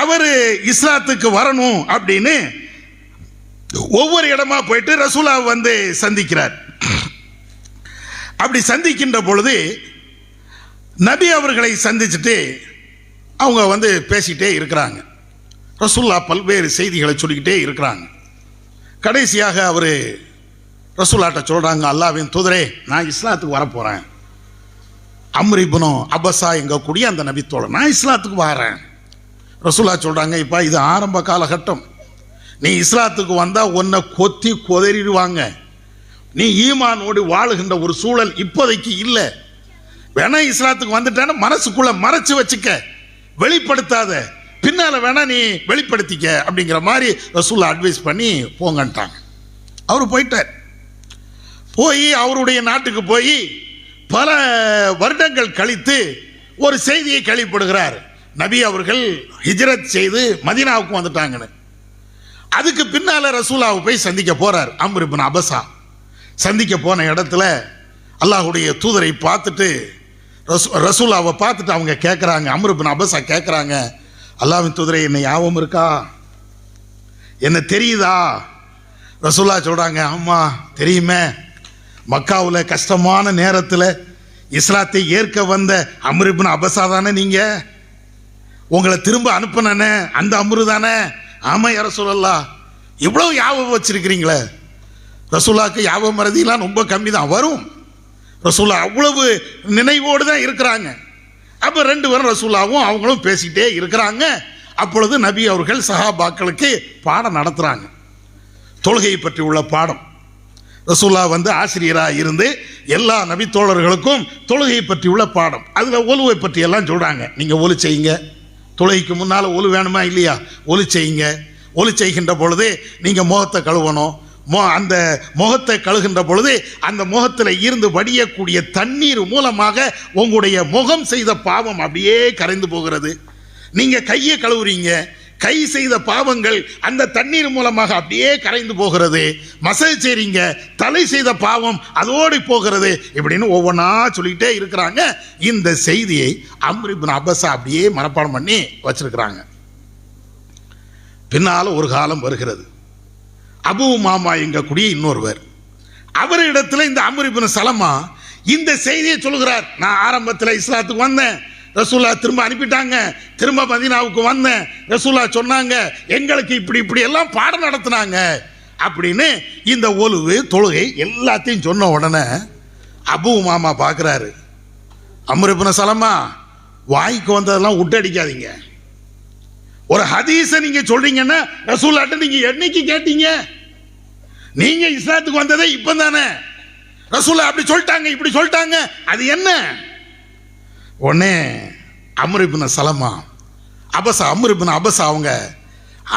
அவர் இஸ்லாத்துக்கு வரணும் அப்படின்னு ஒவ்வொரு இடமா போயிட்டு ரசூலா வந்து சந்திக்கிறார். அப்படி சந்திக்கின்ற பொழுது நபி அவர்களை சந்திச்சுட்டு அவங்க வந்து பேசிட்டே இருக்கிறாங்க. ரசூல்லா பல்வேறு செய்திகளை சொல்லிக்கிட்டே இருக்கிறாங்க. கடைசியாக அவர் ரசூலாட்ட சொல்றாங்க, அல்லாஹ்வின் தூதரே, நான் இஸ்லாத்துக்கு வரப்போறேன். அம்ர் இப்னு அபஸா எங்க கூடிய அந்த நபி தோழர், நான் இஸ்லாத்துக்கு வரேன். ரசூலா சொல்றாங்க, இப்ப இது ஆரம்ப காலகட்டம், நீ இஸ்லாத்துக்கு வந்தா உன்னை கொத்தி கொதறிடுவாங்க. நீ ஈமானோடு வாழுகின்ற ஒரு சூழல் இப்போதைக்கு இல்லை. வேணா இஸ்லாத்துக்கு வந்துட்டான மனசுக்குள்ள மறைச்சு வச்சுக்க, வெளிப்படுத்தாத, பின்னால வேணா நீ வெளிப்படுத்திக்க அப்படிங்கிற மாதிரி ரசூலா அட்வைஸ் பண்ணி போங்கன்ட்டாங்க. அவர் போயிட்டார். போய் அவருடைய நாட்டுக்கு போய் பல வருடங்கள் கழித்து ஒரு செய்தியை கேள்விப்படுகிறார். நபி அவர்கள் ஹிஜ்ரத் செய்து மதீனாவுக்கு வந்துட்டாங்கன்னு. அதுக்கு பின்னால ரசூலாவை போய் சந்திக்க போறார். அம்ர் இப்னு அபஸா சந்திக்க போன இடத்துல அல்லாஹ்வுடைய தூதரை பார்த்துட்டு ரசூலாவை பார்த்துட்டு அவங்க கேட்குறாங்க, அம்ர் இப்னு அபஸா கேட்குறாங்க, அல்லாஹ்வின் தூதரை, என்ன ஞாபகம் இருக்கா, என்ன தெரியுதா? ரசூலா சொல்றாங்க, ஆமா தெரியுமே, மக்காவில் கஷ்டமான நேரத்தில் இஸ்லாத்தை ஏற்க வந்த அம்ர் இப்னு அபஸா தானே நீங்க, உங்களை திரும்ப அனுப்பினே அந்த அம்ரு தானே? ஆமா யா ரசூலல்லாஹ். இவ்வளவு ஞாபகம் வச்சிருக்கிறீங்களே. ரசூலாக்கு ஞாபகம் மறதியெல்லாம் ரொம்ப கம்மி தான் வரும். ரசூலா அவ்வளவு நினைவோடு தான் இருக்கிறாங்க. அப்போ 2 பேரும் ரசூலாவும் அவங்களும் பேசிக்கிட்டே இருக்கிறாங்க. அப்பொழுது நபி அவர்கள் சஹாபாக்களுக்கு பாடம் நடத்துகிறாங்க, தொழுகையை பற்றி உள்ள பாடம். ரசூலா வந்து ஆசிரியராக இருந்து எல்லா நபி தோழர்களுக்கும் தொழுகையை பற்றி உள்ள பாடம், அதில் ஒலுவை பற்றி எல்லாம் சொல்கிறாங்க. நீங்கள் ஒலு செய்யுங்க, தொழுகைக்கு முன்னால் ஒலு வேணுமா இல்லையா, ஒலு செய்யுங்க. ஒலு செய்கின்ற பொழுது நீங்கள் முகத்தை கழுவணும். அந்த முகத்தை கழுகின்ற பொழுது அந்த முகத்தில் இருந்து வடியக்கூடிய தண்ணீர் மூலமாக உங்களுடைய முகம் செய்த பாவம் அப்படியே கரைந்து போகிறது. நீங்க கையை கழுவுறீங்க, கை செய்த பாவங்கள் அந்த தண்ணீர் மூலமாக அப்படியே கரைந்து போகிறது. மசாஜ் செய்றீங்க, தலை செய்த பாவம் அதோடு போகிறது. இப்படின்னு ஒவ்வொன்றா சொல்லிக்கிட்டே இருக்கிறாங்க. இந்த செய்தியை அம்ர் இப்னு அபஸா அப்படியே மனப்பாடம் பண்ணி வச்சிருக்கிறாங்க. பின்னால ஒரு காலம் வருகிறது. அபூ மாமா எங்கக்கூடிய இன்னொருவர், அவரிடத்துல இந்த அம்ர் இப்னு சலமா இந்த செய்தியை சொல்கிறார். நான் ஆரம்பத்தில் இஸ்லாத்துக்கு வந்தேன், ரசூலா திரும்ப அனுப்பிட்டாங்க, திரும்ப மதீனாவுக்கு வந்தேன், ரசூலா சொன்னாங்க எங்களுக்கு இப்படி இப்படி எல்லாம் பாடம் நடத்தினாங்க அப்படின்னு இந்த ஒலுவு தொழுகை எல்லாத்தையும் சொன்ன உடனே அபூ மாமா பார்க்குறாரு, அம்ர் இப்னு சலமா, வாய்க்கு வந்ததெல்லாம் விட்டடிக்காதீங்க. ஒரு ஹதீஸை நீங்க சொல்றீங்கன்னா ரசூலாட்ட நீங்க என்னைக்கு கேட்டீங்க? நீங்க இஸ்லாத்துக்கு வந்ததே இப்ப தானே. ரசூலா அப்படி சொல்லிட்டாங்க, இப்படி சொல்லிட்டாங்க, அது என்ன? உடனே அம்ர் இப்னு சலமா அம்ர் இப்னு அபஸா அவங்க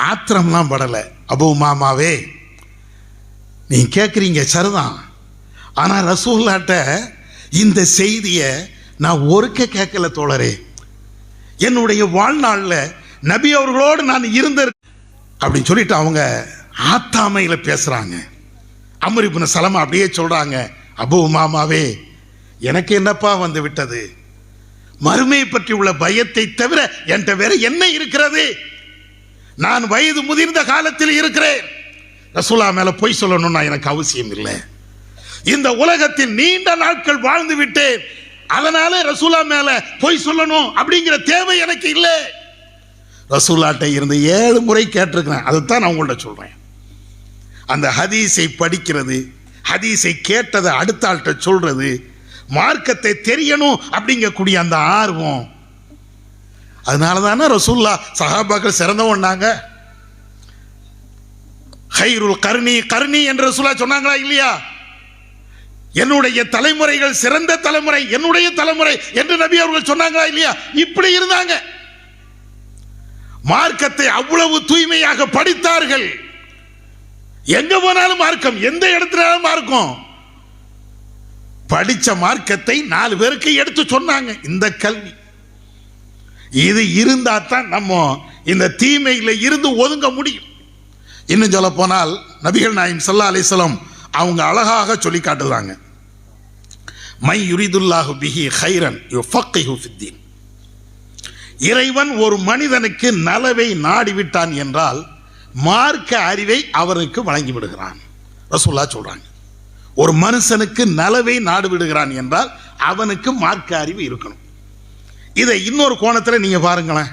ஆத்திரம்லாம் படலை. அபூ மாமாவே, நீ கேட்குறீங்க சரிதான், ஆனால் ரசூலாட்ட இந்த செய்தியை நான் ஒருக்க கேட்கல தோழரே. என்னுடைய வாழ்நாளில் நபி அவர்களோடு நான் இருந்த அப்படின்னு சொல்லிட்டு அவங்க ஆத்தாமையில பேசுறாங்க. அம்ர் இப்னு சலமா அப்படியே சொல்றாங்க, அபூ உமாமாவே, எனக்கு என்னப்பா வந்து விட்டது? மறுமையை பற்றி உள்ள பயத்தை தவிர என்கிட்ட வேற என்ன இருக்கிறது? நான் வயது முதிர்ந்த காலத்தில் இருக்கிறேன். ரசூலா மேல பொய் சொல்லணும்னா எனக்கு அவசியம் இல்லை. இந்த உலகத்தில் நீண்ட நாட்கள் வாழ்ந்து விட்டேன், அதனால ரசூலா மேல பொய் சொல்லணும் அப்படிங்கிற தேவை எனக்கு இல்லை. ரசூலாட்ட இருந்து 7 முறை கேட்டிருக்கிறேன். அதைத்தான் நான் உங்கள்ட்ட சொல்றேன். அந்த ஹதீஸை படிக்கிறது, ஹதீஸை கேட்டதை அடுத்த ஆள்கிட்ட சொல்றது, மார்க்கத்தை தெரியணும் அப்படிங்கக்கூடிய அந்த ஆர்வம், அதனால தானே ரசூல்லா சஹாபாக்கள் சிறந்தவன்னாங்க. ஹைருல் கர்னி கர்னி என்று ரசூலா சொன்னாங்களா இல்லையா? என்னுடைய தலைமுறைகள் சிறந்த தலைமுறை, என்னுடைய தலைமுறை என்று நபி அவர்கள் சொன்னாங்களா இல்லையா? இப்படி இருந்தாங்க. மார்க்கத்தை அவ்வளவு தூய்மையாக படித்தார்கள். எங்க போனாலும் மார்க்கம், எந்த இடத்தினாலும் மார்க்கம். படிச்ச மார்க்கத்தை 4 பேருக்கு எடுத்து சொன்னாங்க. இந்த கல்வி இது இருந்தா தான் நம்ம இந்த தீமையில இருந்து ஒதுங்க முடியும். இன்னும் சொல்ல போனால் நபிகள் நாயகம் ஸல்லல்லாஹு அலைஹி வஸல்லம் அவங்க அழகாக சொல்லி காட்டுறாங்க, மை யுரிதுல்லாஹு பிஹி கைரன் யுஃபக்கிஹு ஃபித்தீன். இறைவன் ஒரு மனிதனுக்கு நலவை நாடிவிட்டான் என்றால் மார்க்க அறிவை அவருக்கு வழங்கி விடுகிறான். ரசூலுல்லாஹ் சொல்றாங்க, ஒரு மனுஷனுக்கு நலவை நாடு விடுகிறான் என்றால் அவனுக்கு மார்க்க அறிவு இருக்கணும். இதை இன்னொரு கோணத்தில் நீங்க பாருங்களேன்.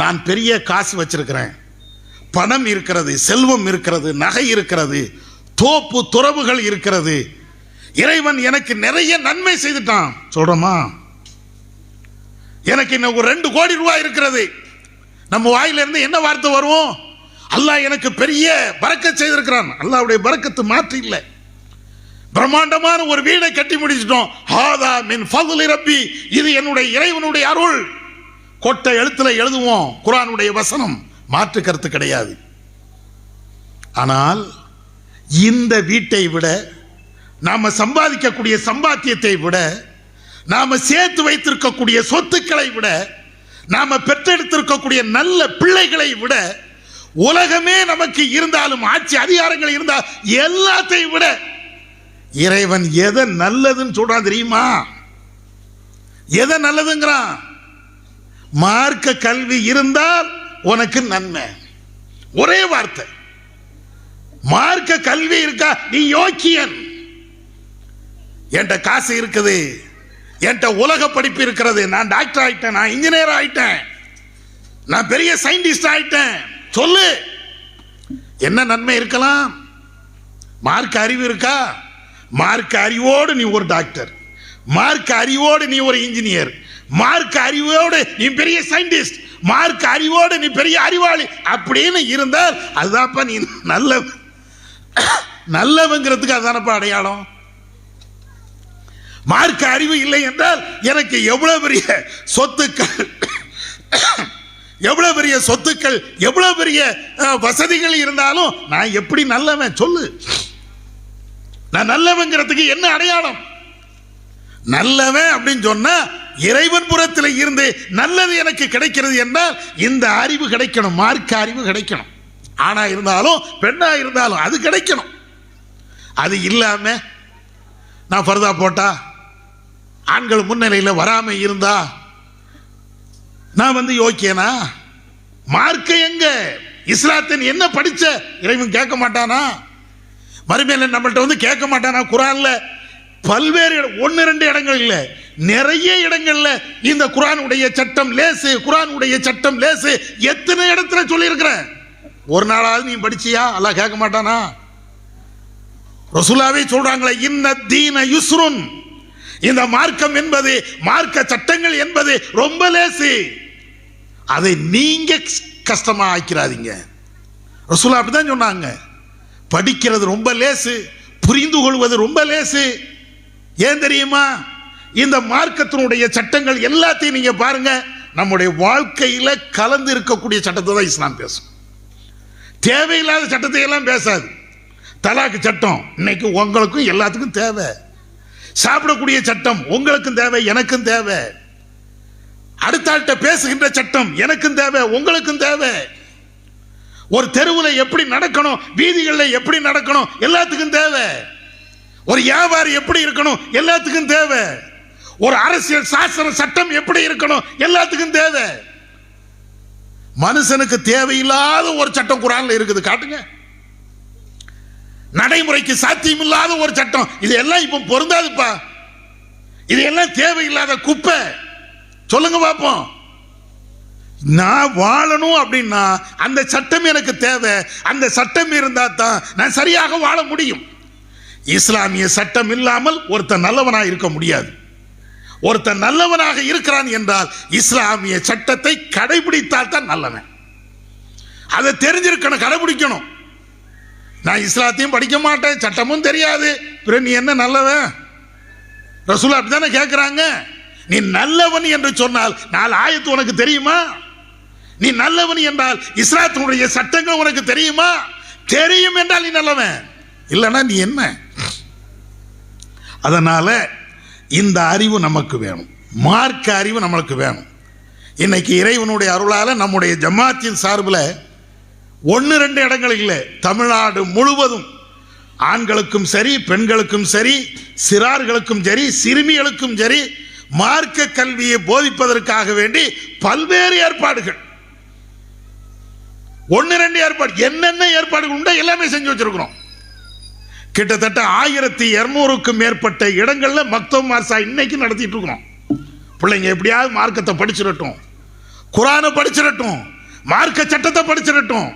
நான் பெரிய காசு வச்சிருக்கிறேன், பணம் இருக்கிறது, செல்வம் இருக்கிறது, நகை இருக்கிறது, தோப்பு துறவுகள் இருக்கிறது, இறைவன் எனக்கு நிறைய நன்மை செய்துட்டான் சொல்றோமா? எனக்கு இன்னும் ஒரு 2 கோடி ரூபாய் இருக்கிறது, நம்ம வாயில இருந்து என்ன வார்த்தை வரும்? அல்லாஹ் எனக்கு பெரிய பரக்கத் செய்திருக்கிறான். அல்லாஹ்வுடைய பரக்கத்து மாற்று இல்லை. பிரம்மாண்டமான ஒரு வீடை கட்டி முடிச்சிட்டோம். ஹாதா மின் ஃபضل ரப்பி, இது என்னுடைய இறைவனுடைய அருள். கொட்டை எழுத்துல எழுதுவோம், குர்ஆனுடைய வசனம், மாற்று கருத்து கிடையாது. ஆனால் இந்த வீட்டை விட, நாம சம்பாதிக்கக்கூடிய சம்பாத்தியத்தை விட, நாம சேர்த்து வைத்திருக்கக்கூடிய சொத்துக்களை விட, நாம பெற்றெடுத்திருக்கக்கூடிய நல்ல பிள்ளைகளை விட, உலகமே நமக்கு இருந்தாலும், ஆட்சி அதிகாரங்கள் இருந்தால் எல்லாத்தையும் விட இறைவன் எதை நல்லதுன்னு சொல்றான் தெரியுமா? எதை நல்லதுங்கிறான்? மார்க்க கல்வி இருந்தால் உனக்கு நன்மை. ஒரே வார்த்தை, மார்க்க கல்வி இருக்கா நீ யோக்கியன். என்கிட்ட காசு இருக்குது, என்கிட்ட உலக படிப்பு இருக்கிறது, நான் டாக்டர் ஆயிட்டேன், நான் இன்ஜினியர் ஆயிட்டேன், நான் பெரிய சயின்டிஸ்ட் ஆயிட்டேன், சொல்லு, என்ன நன்மை இருக்கலாம்? மார்க்க அறிவு இருக்கா? மார்க்க அறிவோடு நீ ஒரு டாக்டர், மார்க்க அறிவோடு நீ ஒரு இன்ஜினியர், மார்க்க அறிவோடு நீ பெரிய சயின்டிஸ்ட், மார்க்க அறிவோடு நீ பெரிய அறிவாளி அப்படின்னு இருந்தால் அதுதான்ப்பா நீ நல்லவங்கிறதுக்கு அதுதானப்பா அடையாளம். மார்க்க அறிவு இல்லை என்றால் எனக்கு எவ்வளவு பெரிய சொத்துக்கள், எவ்வளவு பெரிய சொத்துக்கள், எவ்வளவு பெரிய வசதிகள் இருந்தாலும் நான் எப்படி நல்லவன் சொல்லு? நான் நல்லவங்கிறதுக்கு என்ன அடையாளம்? நல்லவன் அப்படின்னு சொன்னா இறைவன் புறத்தில் இருந்து நல்லது எனக்கு கிடைக்கிறது என்றால் இந்த அறிவு கிடைக்கணும், மார்க்க அறிவு கிடைக்கணும். ஆணா இருந்தாலும் பெண்ணா இருந்தாலும் அது கிடைக்கணும். அது இல்லாம நான் ஃபர்தா போட்டா, ஆண்கள் முன்னிலையில் வராம இருந்தா நான் யோக்கியனா? மார்க்க எங்க? இஸ்லாத்தின் என்ன படிச்ச? இறைவன் கேட்க மாட்டானா? மறுமையில நம்மள்ட்ட கேட்க மாட்டானா? குர்ஆன்ல பல்வேறு 1-2 இடங்கள் இல்ல, நிறைய இடங்கள்ல இந்த குர்ஆனுடைய சட்டம் லேசு, குர்ஆனுடைய சட்டம் லேசு எத்தனை இடத்துல சொல்லி இருக்கிறேன். ஒரு நாளாவது நீ படிச்சியா? அல்லாஹ் கேட்க மாட்டானா? ரசூலுல்லாஹ்வே சொல்றாங்களே, இன்ன தீன யுஸ்ருன், இந்த மார்க்கம் என்பது, மார்க்க சட்டங்கள் என்பது ரொம்ப லேசு, அதை நீங்க கஷ்டமா ஆக்கிறாதீங்க. ரசூலுல்லாஹ் அப்படிதான் சொன்னாங்க. படிக்கிறது ரொம்ப லேசு, புரிந்து கொள்வது ரொம்ப லேசு. ஏன் தெரியுமா? இந்த மார்க்கத்தினுடைய சட்டங்கள் எல்லாத்தையும் நீங்க பாருங்க, நம்முடைய வாழ்க்கையில கலந்து இருக்கக்கூடிய சட்டத்தை தான் இஸ்லாம் பேசும். தேவையில்லாத சட்டத்தை எல்லாம் பேசாது. தலாக்கு சட்டம் இன்னைக்கு உங்களுக்கும் எல்லாத்துக்கும் தேவை. சாப்பிடக்கூடிய சட்டம் உங்களுக்கும் தேவை, எனக்கும் தேவை. அடுத்த ஆள்கிட்ட பேசுகின்ற சட்டம் எனக்கும் தேவை, உங்களுக்கும் தேவை. ஒரு தெருவில் எப்படி நடக்கணும், வீதிகளில் எப்படி நடக்கணும், எல்லாத்துக்கும் தேவை. ஒரு வியாபாரி எப்படி இருக்கணும், எல்லாத்துக்கும் தேவை. ஒரு அரசியல் சாசன சட்டம் எப்படி இருக்கணும், எல்லாத்துக்கும் தேவை. மனுஷனுக்கு தேவையில்லாத ஒரு சட்டம் குர்ஆன்ல இருக்குது, காட்டுங்க. நடைமுறைக்கு சாத்தியமில்லாத ஒரு சட்டம், இது எல்லாம் இப்ப பொருந்தாதுப்பா, இது எல்லாம் தேவையில்லாத குப்பை. சொல்லுங்க பாப்போம். நான் வாழணும் அப்படின்னா அந்த சட்டம் எனக்கு தேவை. அந்த சட்டம் இருந்தா தான் நான் சரியாக வாழ முடியும். இஸ்லாமிய சட்டம் இல்லாமல் ஒருத்தன் நல்லவனாக இருக்க முடியாது. ஒருத்தன் நல்லவனாக இருக்கிறான் என்றால் இஸ்லாமிய சட்டத்தை கடைபிடித்தால் தான் நல்லவன். அதை தெரிஞ்சிருக்கணும், கடைபிடிக்கணும். நான் இஸ்லாத்தையும் படிக்க மாட்டேன், சட்டமும் தெரியாது, பிறகு நீ என்ன நல்லவன்? ரசூல் அப்படித்தானே கேட்கிறாங்க. நீ நல்லவன் என்று சொன்னால் 4 ஆயத்து உனக்கு தெரியுமா? நீ நல்லவன் என்றால் இஸ்லாத்தினுடைய சட்டங்கள் உனக்கு தெரியுமா? தெரியும் என்றால் நீ நல்லவன், இல்லைன்னா நீ என்ன? அதனால இந்த அறிவு நமக்கு வேணும், மார்க்க அறிவு நமக்கு வேணும். இன்னைக்கு இறைவனுடைய அருளால நம்முடைய ஜமாத்தின் சார்பில் 1-2 இடங்கள் இல்லை, தமிழ்நாடு முழுவதும் ஆண்களுக்கும் சரி, பெண்களுக்கும் சரி, சிறார்களுக்கும் சரி, சிறுமிகளுக்கும் சரி, மார்க்க கல்வியை போதிப்பதற்காக வேண்டி பல்வேறு ஏற்பாடுகள், 1-2 ஏற்பாடு, என்னென்ன ஏற்பாடுகள் உண்டோ எல்லாமே செஞ்சு வச்சிருக்கிறோம். கிட்டத்தட்ட 1200க்கும் மேற்பட்ட இடங்கள்ல மக்தப் மார்சா இன்னைக்கு நடத்திட்டு இருக்கிறோம். பிள்ளைங்க எப்படியாவது மார்க்கத்தை படிச்சிடட்டும், குர்ஆனை படிச்சிடட்டும், மார்க்க சட்டத்தை படிச்சிடட்டும்.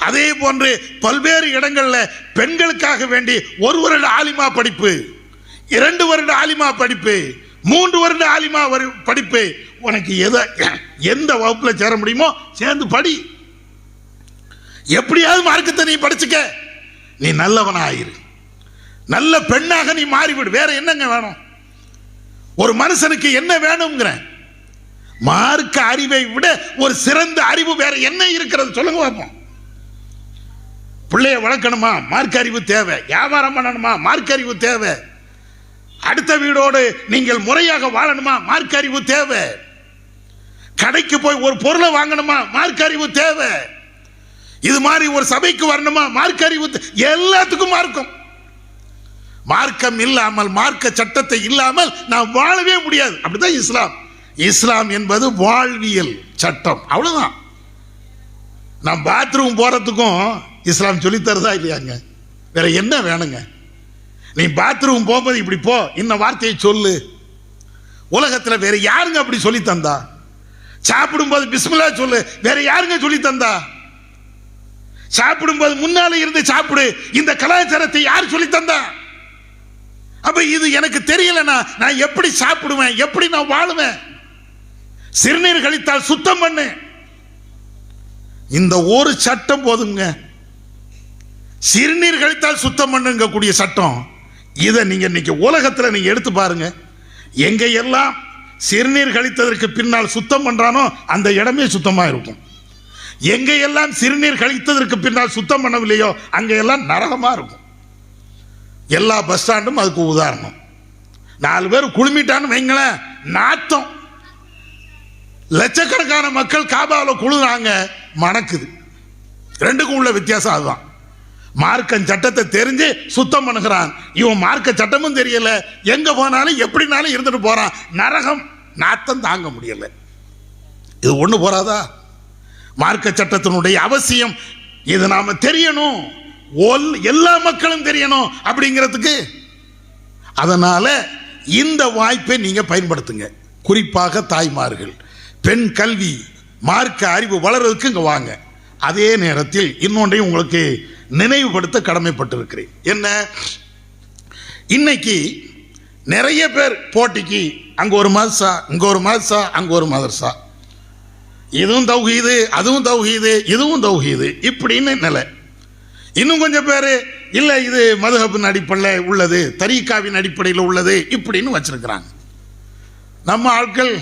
அதே போன்று பல்வேறு இடங்கள்ல பெண்களுக்காக வேண்டி 1 வருட ஆலிமா படிப்பு, 2 வருட ஆலிமா படிப்பு, 3 வருட ஆலிமா படிப்பு. உனக்கு எந்த வகுப்புல சேர முடியுமோ சேர்ந்து படி. எப்படியாவது மார்க்கத்தை நீ படிச்சுக்க, நீ நல்லவனாயிரு, நல்ல பெண்ணாக நீ மாறிவிடு. வேற என்னங்க வேணும்? ஒரு மனுஷனுக்கு என்ன வேணுங்கிற மார்க்க அறிவை விட ஒரு சிறந்த அறிவு வேற என்ன இருக்கிறது சொல்லுங்க பார்ப்போம். பிள்ளைய வளர்க்கணுமா, மார்க்க அறிவு தேவை. வியாபாரம் பண்ணணுமா, மார்க்க அறிவு தேவை. அடுத்த வீடோடு நீங்கள் முறையாக வாழணுமா, மார்க்க அறிவு தேவை. கடைக்கு போய் ஒரு பொருளை வாங்கணுமா, மார்க்க அறிவு தேவை. இது மாதிரி ஒரு சபைக்கு வரணுமா, மார்க்க அறிவு. எல்லாத்துக்கும் மார்க்கம். மார்க்கம் இல்லாமல், மார்க்க சட்டத்தை இல்லாமல் நாம் வாழவே முடியாது. அப்படிதான் இஸ்லாம். இஸ்லாம் என்பது வாழ்வியல் சட்டம், அவ்வளவுதான். நாம் பாத்ரூம் போறதுக்கும் இஸ்லாம் சொல்லித்தரதா இல்லையாங்க? வேற என்ன வேணுங்க? நீ பாத்ரூம் போகும்போது இப்படி போ, இந்த வார்த்தையை சொல்லு. உலகத்தில் வேற யாருங்க அப்படி சொல்லி தந்தா? சாப்பிடும்போது பிஸ்மில்லா சொல்லு, வேற யாருங்க சொல்லி தந்தா? சாப்பிடும்போது முன்னால இருந்து சாப்பிடு, இந்த கலாச்சாரத்தை யார் சொல்லி தந்தா? அப்ப இது எனக்கு தெரியலனா நான் எப்படி சாப்பிடுவேன், எப்படி நான் வாழுவேன்? சிறுநீர் கழித்தால் சுத்தம் பண்ணு, இந்த ஒரு சட்டம் போதுங்க. சிறுநீர் கழித்தால் சுத்தம் பண்ணுங்க கூடிய சட்டம். இதை நீங்க இன்னைக்கு உலகத்தில் நீங்க எடுத்து பாருங்க. எங்க எல்லாம் சிறுநீர் கழித்ததற்கு பின்னால் சுத்தம் பண்றானோ அந்த இடமே சுத்தமா இருக்கும். எங்க எல்லாம் சிறுநீர் கழித்ததற்கு பின்னால் சுத்தம் பண்ணவில்லையோ அங்க எல்லாம் நரகமா இருக்கும். எல்லா பஸ் ஸ்டாண்டும் அதுக்கு உதாரணம். 4 பேர் குழுமிட்டான்னு வைங்களேன், நாத்தம். லட்சக்கணக்கான மக்கள் காபாவில் குழுறாங்க, மணக்குது. 2க்கும் உள்ள வித்தியாசம் அதுதான். மார்க்க சட்டத்தை தெரிஞ்சு சுத்தம் பண்ணுகிறான், இவன் மார்க்க சட்டமும் தெரியல, எங்க போனாலும் எப்படினாலும் இருந்துட்டு போறான், நரகம், நாத்தம் தாங்க முடியல. இது ஒண்ணு போறாதா? மார்க்க சட்டத்தினுடைய அவசியம் இது நாம தெரியணும், எல்லா மக்களும் தெரியணும் அப்படிங்கிறதுக்கு. அதனால இந்த வாய்ப்பை நீங்க பயன்படுத்துங்க. குறிப்பாக தாய்மார்கள், பெண் கல்வி, மார்க்க அறிவு வளர்றதுக்கு இங்க வாங்க. அதே நேரத்தில் இன்னொன்றையும் உங்களுக்கு நினைவுபடுத்த கடமைப்பட்டிருக்கிறேன். என்ன? இன்னைக்கு நிறைய பேர் போட்டிக்கு அங்க ஒரு மதரசா, இங்க ஒரு மதரசா, அங்க ஒரு மதரசா, இதுவும் தௌஹீது, அதுவும் தௌஹீது, இதுவும் தௌஹீது, இப்படின்னு நிலை. இன்னும் கொஞ்சம் பேர் இல்ல இது மதுஹபின் அடிப்படையில் உள்ளது, தரீகாவின் அடிப்படையில் உள்ளது, இப்படின்னு வச்சிருக்கிறாங்க. நம்ம ஆட்கள்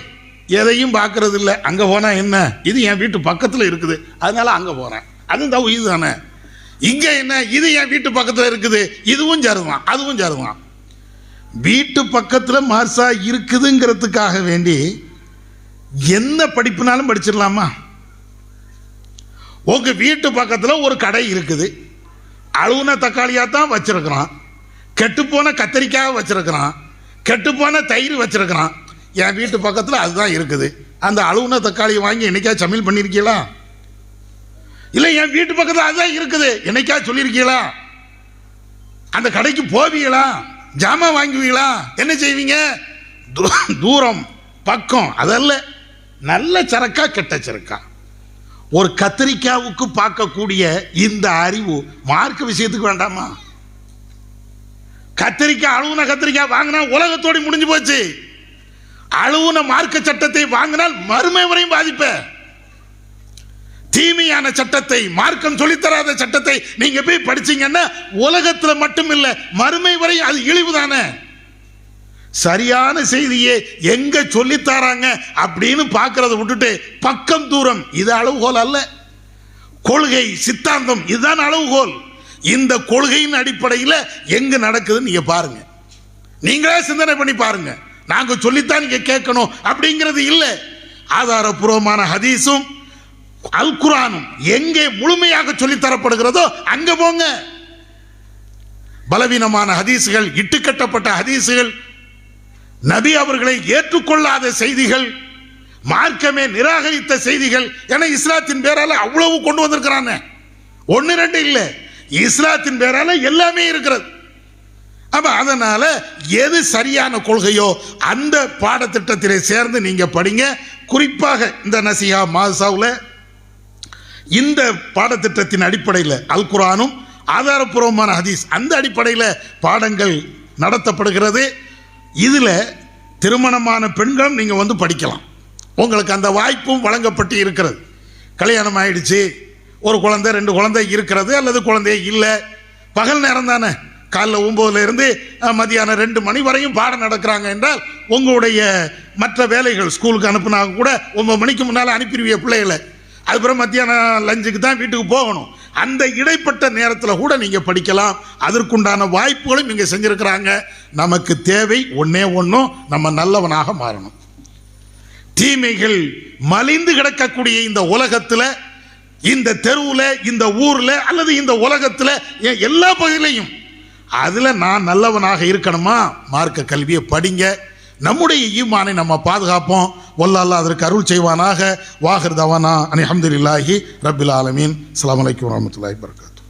எதையும் பார்க்கறது இல்லை. அங்க போனா என்ன, இது என் வீட்டு பக்கத்தில் இருக்குது அதனால அங்க போறேன், அதுவும் தௌஹீது தானே. இங்க என்ன, இது என் வீட்டு பக்கத்தில் இருக்குது, இதுவும் ஜருதான், அதுவும் ஜருதான். வீட்டு பக்கத்தில் மார்சா இருக்குதுங்கிறதுக்காக வேண்டி என்ன படிப்புனாலும் படிச்சிடலாமா? உங்க வீட்டு பக்கத்தில் ஒரு கடை இருக்குது, அழுகுன தக்காளியாக தான் வச்சிருக்கிறான், கெட்டுப்போன கத்திரிக்காய் வச்சிருக்கிறான், கெட்டுப்போன தயிர் வச்சிருக்கிறான். என் வீட்டு பக்கத்தில் அதுதான் இருக்குது. அந்த அழுகுன தக்காளியை வாங்கி என்னைக்கா சமையல் பண்ணியிருக்கீங்களா? இல்லை, என் வீட்டு பக்கத்தில் அதுதான் இருக்குது என்னைக்கா சொல்லியிருக்கீங்களா? அந்த கடைக்கு போவீங்களா? ஜாமான் வாங்குவீங்களா? என்ன செய்வீங்க? தூரம் பக்கம் அதல்ல, நல்ல சரக்கா கெட்ட சரக்கா. ஒரு கத்திரிக்காவுக்கு பார்க்கக்கூடிய இந்த அறிவு மார்க்க விஷயத்துக்கு வேண்டாமா? கத்திரிக்காய் அழுவுன கத்திரிக்காய் வாங்கினா உலகத்தோடு முடிஞ்சு போச்சு. அழுவுன மார்க்க சட்டத்தை வாங்கினால் மறுமை வரையும் பாதிப்ப. தீமையான சட்டத்தை, மார்க்கம் சொல்லித்தராத சட்டத்தை நீங்க போய் படிச்சீங்கன்னா உலகத்தில் மட்டும் இல்ல மறுமை வரை அது இழிவு தானே. சரியான செய்தியை எங்க சொல்லித்தாராங்க அப்படின்னு பார்க்கறத விட்டுட்டு பக்கம் தூரம் இது அளவுகோல் அல்ல. கொள்கை சித்தாந்தம் இதுதான் அளவுகோல். இந்த கொள்கையின் அடிப்படையில் எங்க நடக்குதுன்னு நீங்க பாருங்க, நீங்களே சிந்தனை பண்ணி பாருங்க. நாங்க சொல்லித்தான் நீங்க கேட்கணும் அப்படிங்கிறது இல்லை. ஆதாரபூர்வமான ஹதீஸும் அல் குர்ஆனும் எங்கே முழுமையாக சொல்லித்தரப்படுகிறதோ அங்க போங்க. பலவீனமான ஹதீஸுகள், இட்டுக்கட்டப்பட்ட ஹதீஸுகள், நபி அவர்களை ஏற்றுக்கொள்ளாத செய்திகள், மார்க்கமே நிராகரித்த செய்திகள் என இஸ்லாத்தின் பேரால அவ்வளவு கொண்டு வந்திருக்கிறாங்க. ஒன்னு ரெண்டு இல்லை, இஸ்லாத்தின் பேரால எல்லாமே இருக்கிறது. அப்ப அதனால எது சரியான கொள்கையோ அந்த பாடத்திட்டத்திலே சேர்ந்து நீங்க படிங்க. குறிப்பாக இந்த நசிஹா மாசாவுல இந்த பாடத்திட்டத்தின் அடிப்படையில் அல் குர்ஆனும் ஆதாரபூர்வமான ஹதீஸ் அந்த அடிப்படையில் பாடங்கள் நடத்தப்படுகிறது. இதில் திருமணமான பெண்களும் நீங்கள் வந்து படிக்கலாம். உங்களுக்கு அந்த வாய்ப்பும் வழங்கப்பட்டு இருக்கிறது. கல்யாணம் ஆயிடுச்சு, ஒரு குழந்தை 2 குழந்தை இருக்கிறது, அல்லது குழந்தையே இல்லை, பகல் நேரம் தானே, காலைல 9லேருந்து மதியானம் 2 மணி வரையும் பாடம் நடக்கிறாங்க என்றால் உங்களுடைய மற்ற வேலைகள், ஸ்கூலுக்கு அனுப்புனா கூட 9 மணிக்கு முன்னால் அனுப்பிடுவிய பிள்ளைகளை, அதுக்கப்புறம் மத்தியானம் லஞ்சுக்கு தான் வீட்டுக்கு போகணும். அந்த இடைப்பட்ட நேரத்தில் கூட நீங்கள் படிக்கலாம். அதற்குண்டான வாய்ப்புகளும் இங்கே செஞ்சுருக்கிறாங்க. நமக்கு தேவை ஒன்னே ஒன்றும், நம்ம நல்லவனாக மாறணும். தீமைகள் மலிந்து கிடக்கக்கூடிய இந்த உலகத்தில், இந்த தெருவில், இந்த ஊரில் அல்லது இந்த உலகத்தில் எல்லா பகுதியிலையும் அதில் நான் நல்லவனாக இருக்கணுமா, மார்க்க கல்வியை படிங்க. நம்முடைய ஈமானை நம்ம பாதுகாப்போம். வல்லல்லாஹ் அதற்கு அருள் செய்வானாக. வாஹிர் தவானா அனி அல்ஹம்துலில்லாஹி ரப்பில் ஆலமீன். அஸ்ஸலாமு அலைக்கும் வரஹ்மத்துல்லாஹி வபரகாத்துஹு.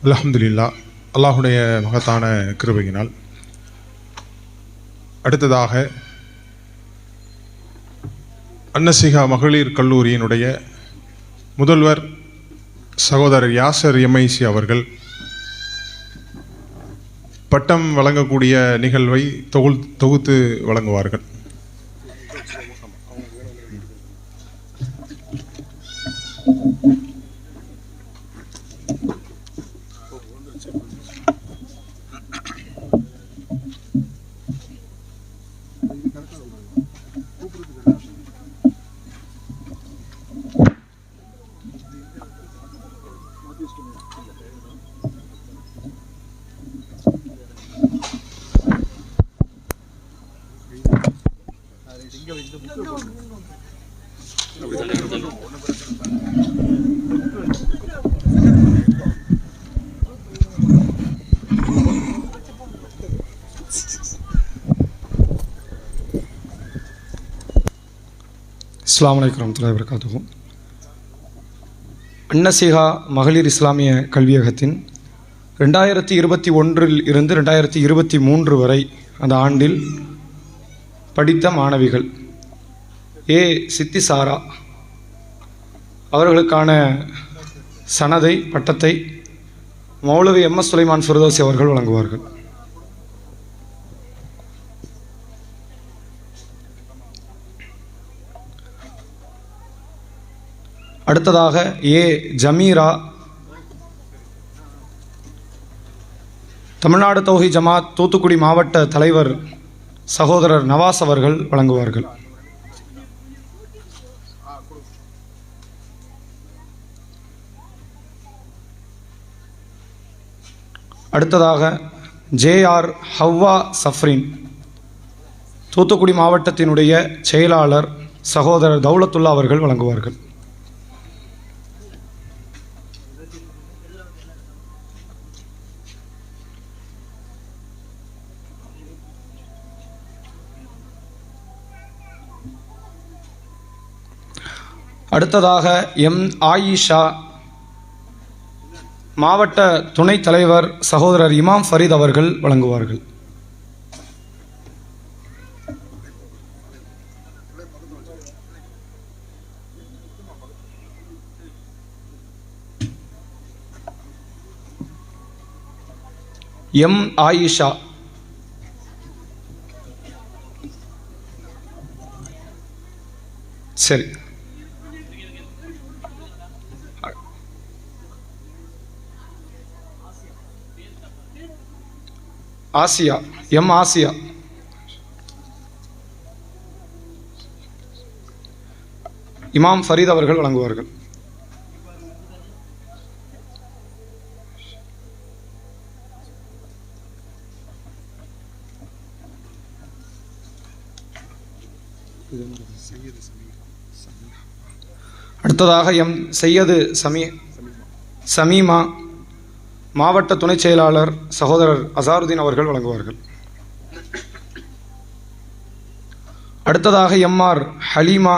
அல்ஹம்துலில்லாஹ், அல்லாஹுடைய மகத்தான கிருபையினால் அடுத்ததாக அன்னசிகா மகளிர் கல்லூரியினுடைய முதல்வர் சகோதரர் யாசர் எம்ஐசி அவர்கள் பட்டம் வழங்கக்கூடிய நிகழ்வை தொகுத்து வழங்குவார்கள். அஸ்ஸலாமு அலைக்கும் வரஹ்மத்துல்லாஹி வபரகாத்துஹு. அன்னசிஹா மகளிர் இஸ்லாமிய கல்வியகத்தின் 2021 இருந்து 2023 வரை அந்த ஆண்டில் படித்த மாணவிகள் ஏ சித்திசாரா அவர்களுக்கான சனதை பட்டத்தை மௌலவி எம்எஸ் சுலைமான் ஃபிர்தௌசி அவர்கள் வழங்குவார்கள். அடுத்ததாக ஏ ஜமீரா தமிழ்நாடு தௌஹீத் ஜமாத் தூத்துக்குடி மாவட்ட தலைவர் சகோதரர் நவாஸ் அவர்கள் வழங்குவார்கள். அடுத்ததாக ஜே ஆர் ஹவ்வா சஃப்ரின் தூத்துக்குடி மாவட்டத்தினுடைய செயலாளர் சகோதரர் தௌலத்துல்லா அவர்கள் வழங்குவார்கள். அடுத்ததாக எம் ஆயிஷா மாவட்ட துணைத் தலைவர் சகோதரர் இமாம் ஃபரீத் அவர்கள் வழங்குவார்கள். எம் ஆயிஷா சரி. ஆசியா எம் ஆசியா இமாம் ஃபரீத் அவர்கள் வழங்குவார்கள். அடுத்ததாக எம் சையது சமீமா மாவட்ட துணைச் செயலாளர் சகோதரர் அசாருதீன் அவர்கள் வழங்குவார்கள். அடுத்ததாக எம்ஆர் ஹலீமா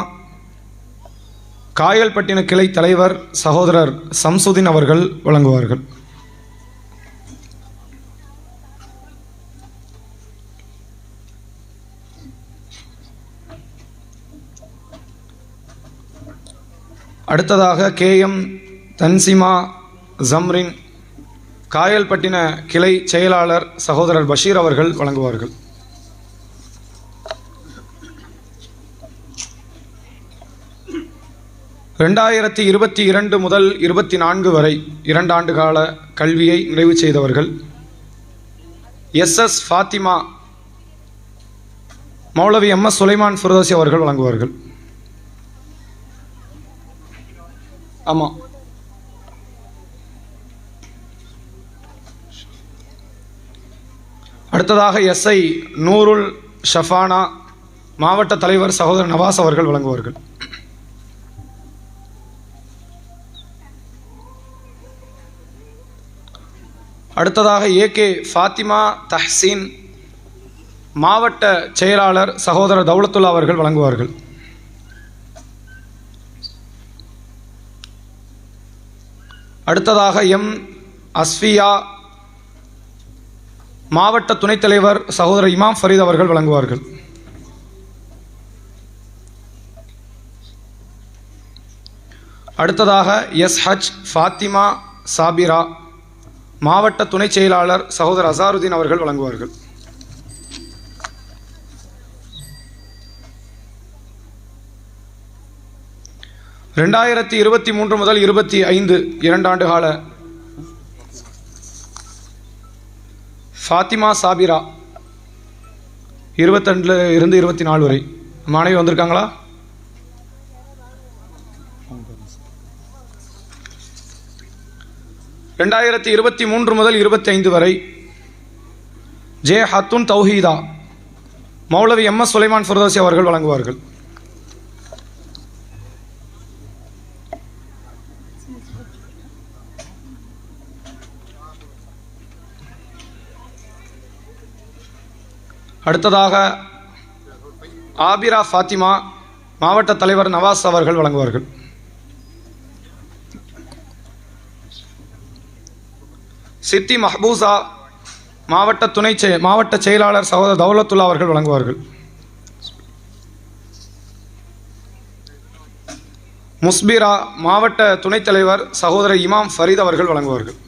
காயல்பட்டின கிளை தலைவர் சகோதரர் சம்சுதீன் அவர்கள் வழங்குவார்கள். அடுத்ததாக கேஎம் தன்சிமா ஜம்ரின் காயல்பட்டின கிளை செயலாளர் சகோதரர் பஷீர் அவர்கள் வழங்குவார்கள். ரெண்டாயிரத்தி 22 முதல் 24 வரை 2 ஆண்டு கால கல்வியை நிறைவு செய்தவர்கள் எஸ் ஃபாத்திமா மௌலவி MS சுலைமான் ஃபிர்தௌசி அவர்கள் வழங்குவார்கள். ஆமாம். அடுத்ததாக SI நூருல் ஷஃபானா மாவட்ட தலைவர் சகோதரர் நவாஸ் அவர்கள் வழங்குவார்கள். அடுத்ததாக AK ஃபாத்திமா தஹ்சீன் மாவட்ட செயலாளர் சகோதரர் தௌலத்துல்லா அவர்கள் வழங்குவார்கள். அடுத்ததாக எம் அஸ்ஃபியா மாவட்ட துணைத் தலைவர் சகோதரர் இமாம் ஃபரீத் அவர்கள் வழங்குவார்கள். அடுத்ததாக SH ஃபாத்திமா சாபிரா மாவட்ட துணைச் செயலாளர் சகோதரர் அசாருதீன் அவர்கள் வழங்குவார்கள். ரெண்டாயிரத்தி 23 முதல் 25 2 ஆண்டு கால ஃபாத்திமா சாபிரா 22 இருந்து 24 வரை மாணவி வந்திருக்காங்களா? ரெண்டாயிரத்தி 23 முதல் 25 வரை ஜே ஹத்துன் தௌஹீதா மௌலவி MS சுலைமான் ஃபிர்தௌசி அவர்கள் வழங்குவார்கள். அடுத்ததாக ஆபிரா ஃபாத்திமா மாவட்ட தலைவர் நவாஸ் அவர்கள் வழங்குவார்கள். சித்தி மஹ்பூசா மாவட்ட செயலாளர் சகோதரர் தௌலத்துல்லா அவர்கள் வழங்குவார்கள். முஸ்பிரா மாவட்ட துணைத் தலைவர் சகோதரர் இமாம் ஃபரீத் அவர்கள் வழங்குவார்கள்.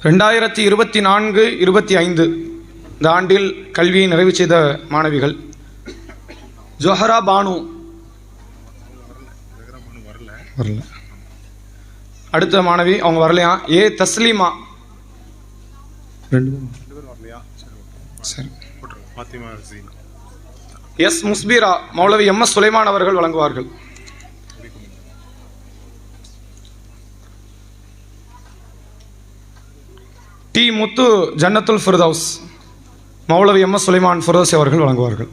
ரெண்டாயிரத்தி 24-25 இந்த ஆண்டில் கல்வியை நிறைவு செய்த மாணவிகள் ஜொஹரா பானு வரல. அடுத்த மாணவி அவங்க வரலையா? ஏ தஸ்லீமா சரி எஸ் முஸ்பீரா மௌலவி MS சுலைமான் அவர்கள் வழங்குவார்கள். டி முத்து ஜன்னத்துல் ஃபிர்தௌஸ் மௌலவி MS சுலைமான் ஃபிர்தௌசி அவர்கள் வழங்குவார்கள்.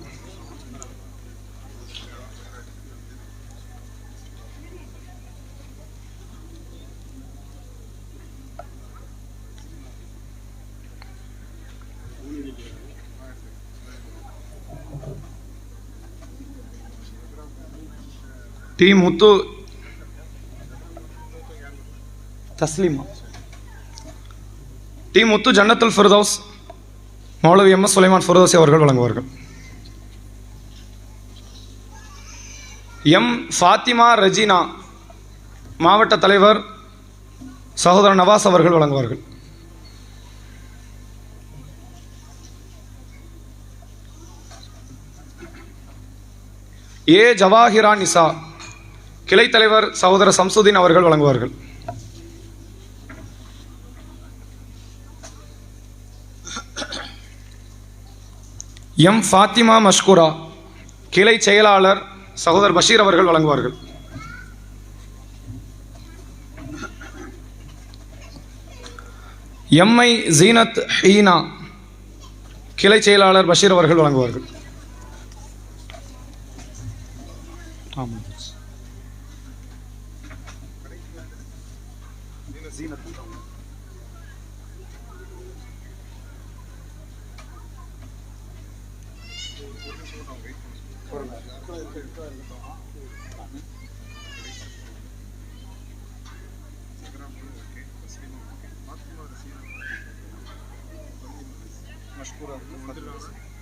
டி முத்து தஸ்லீமா டி முத்து ஜன்னத்துல் ஃபிர்தௌஸ் மௌலவி MS சுலைமான் ஃபிர்தௌசி அவர்கள் வழங்குவார்கள். எம் ஃபாத்திமா ரஜீனா மாவட்ட தலைவர் சகோதரர் நவாஸ் அவர்கள் வழங்குவார்கள். ஏ ஜவாஹிரா நிசா கிளை தலைவர் சகோதரர் சம்சுதீன் அவர்கள் வழங்குவார்கள். எம் ஃபாத்திமா மஷ்கூரா கிளை செயலாளர் சகோதரர் பஷீர் அவர்கள் வழங்குவார்கள். எம்ஐ ஜீனத் ஹீனா கிளை செயலாளர் பஷீர் அவர்கள் வழங்குவார்கள்.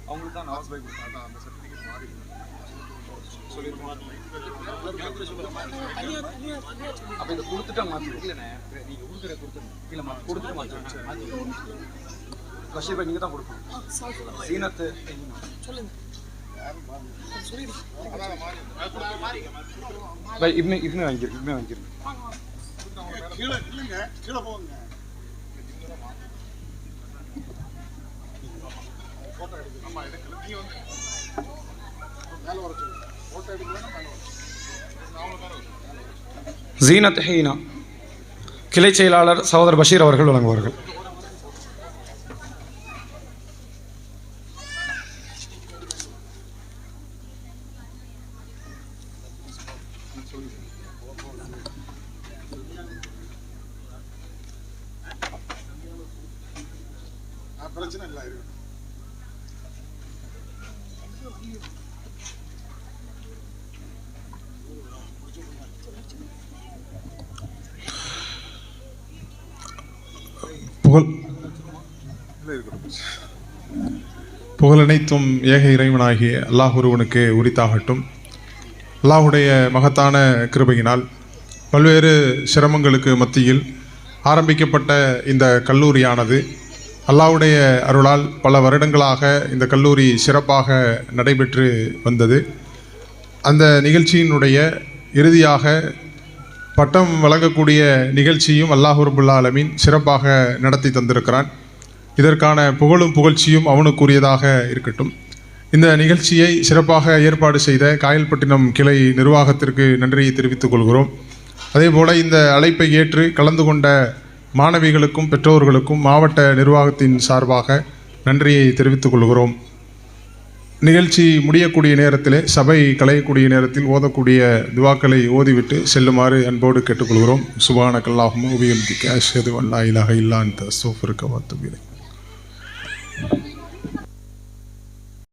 அவங்களுக்கு தான் நவாஸ் பாய் கொடுத்தாங்க அந்த சர்டிஃபிகேட் மாறி சொல்லிருக்கோம். அப்ப இத கொடுத்துட்டா மாத்தி இல்லனே நீங்க கொடுத்துட்டு இல்ல மாத்தி கொடுத்துட்டு மாத்தி பஷீர் பாய் நீங்க தான் கொடுக்கணும். சீனத் சொல்லுங்க சொல்லிடு பாய் இப்னு வாங்கிரு கீழ இல்லங்க கீழ போங்க. ஜீனத் ஹீனா கிளை செயலாளர் சகோதரர் பஷீர் அவர்கள் வழங்குவார்கள். பிரச்சனை இல்லை. புகழனைத்தும் ஏக இறைவனாகிய அல்லாஹ் ஒருவனுக்கு உரித்தாகட்டும். அல்லாஹுடைய மகத்தான கிருபையினால் பல்வேறு சிரமங்களுக்கு மத்தியில் ஆரம்பிக்கப்பட்ட இந்த கல்லூரியானது அல்லாஹ்வுடைய அருளால் பல வருடங்களாக இந்த கல்லூரி சிறப்பாக நடைபெற்று வந்தது. அந்த நிகழ்ச்சியினுடைய இறுதியாக பட்டம் வழங்கக்கூடிய நிகழ்ச்சியும் அல்லாஹ் ரப்புல் ஆலமீன் சிறப்பாக நடத்தி தந்திருக்கிறான். இதற்கான புகழும் புகழ்ச்சியும் அவனுக்குரியதாக இருக்கட்டும். இந்த நிகழ்ச்சியை சிறப்பாக ஏற்பாடு செய்த காயல்பட்டினம் கிளை நிர்வாகத்திற்கு நன்றியை தெரிவித்துக் கொள்கிறோம். அதேபோல இந்த அழைப்பை ஏற்று கலந்து கொண்ட மாணவிகளுக்கும் பெற்றோர்களுக்கும் மாவட்ட நிர்வாகத்தின் சார்பாக நன்றியை தெரிவித்துக் கொள்கிறோம். நிகழ்ச்சி முடியக்கூடிய நேரத்திலே சபை கலையக்கூடிய நேரத்தில் ஓதக்கூடிய துவாக்களை ஓதிவிட்டு செல்லுமாறு அன்போடு கேட்டுக்கொள்கிறோம். சுப்ஹானக அல்லாஹும்ம வ பிஹம்திக அஷ்ஹது அன் லா இலாஹா இல்லா அன்த அஸ்தக்ஃபிருக வ அத்தூபு இலைக்.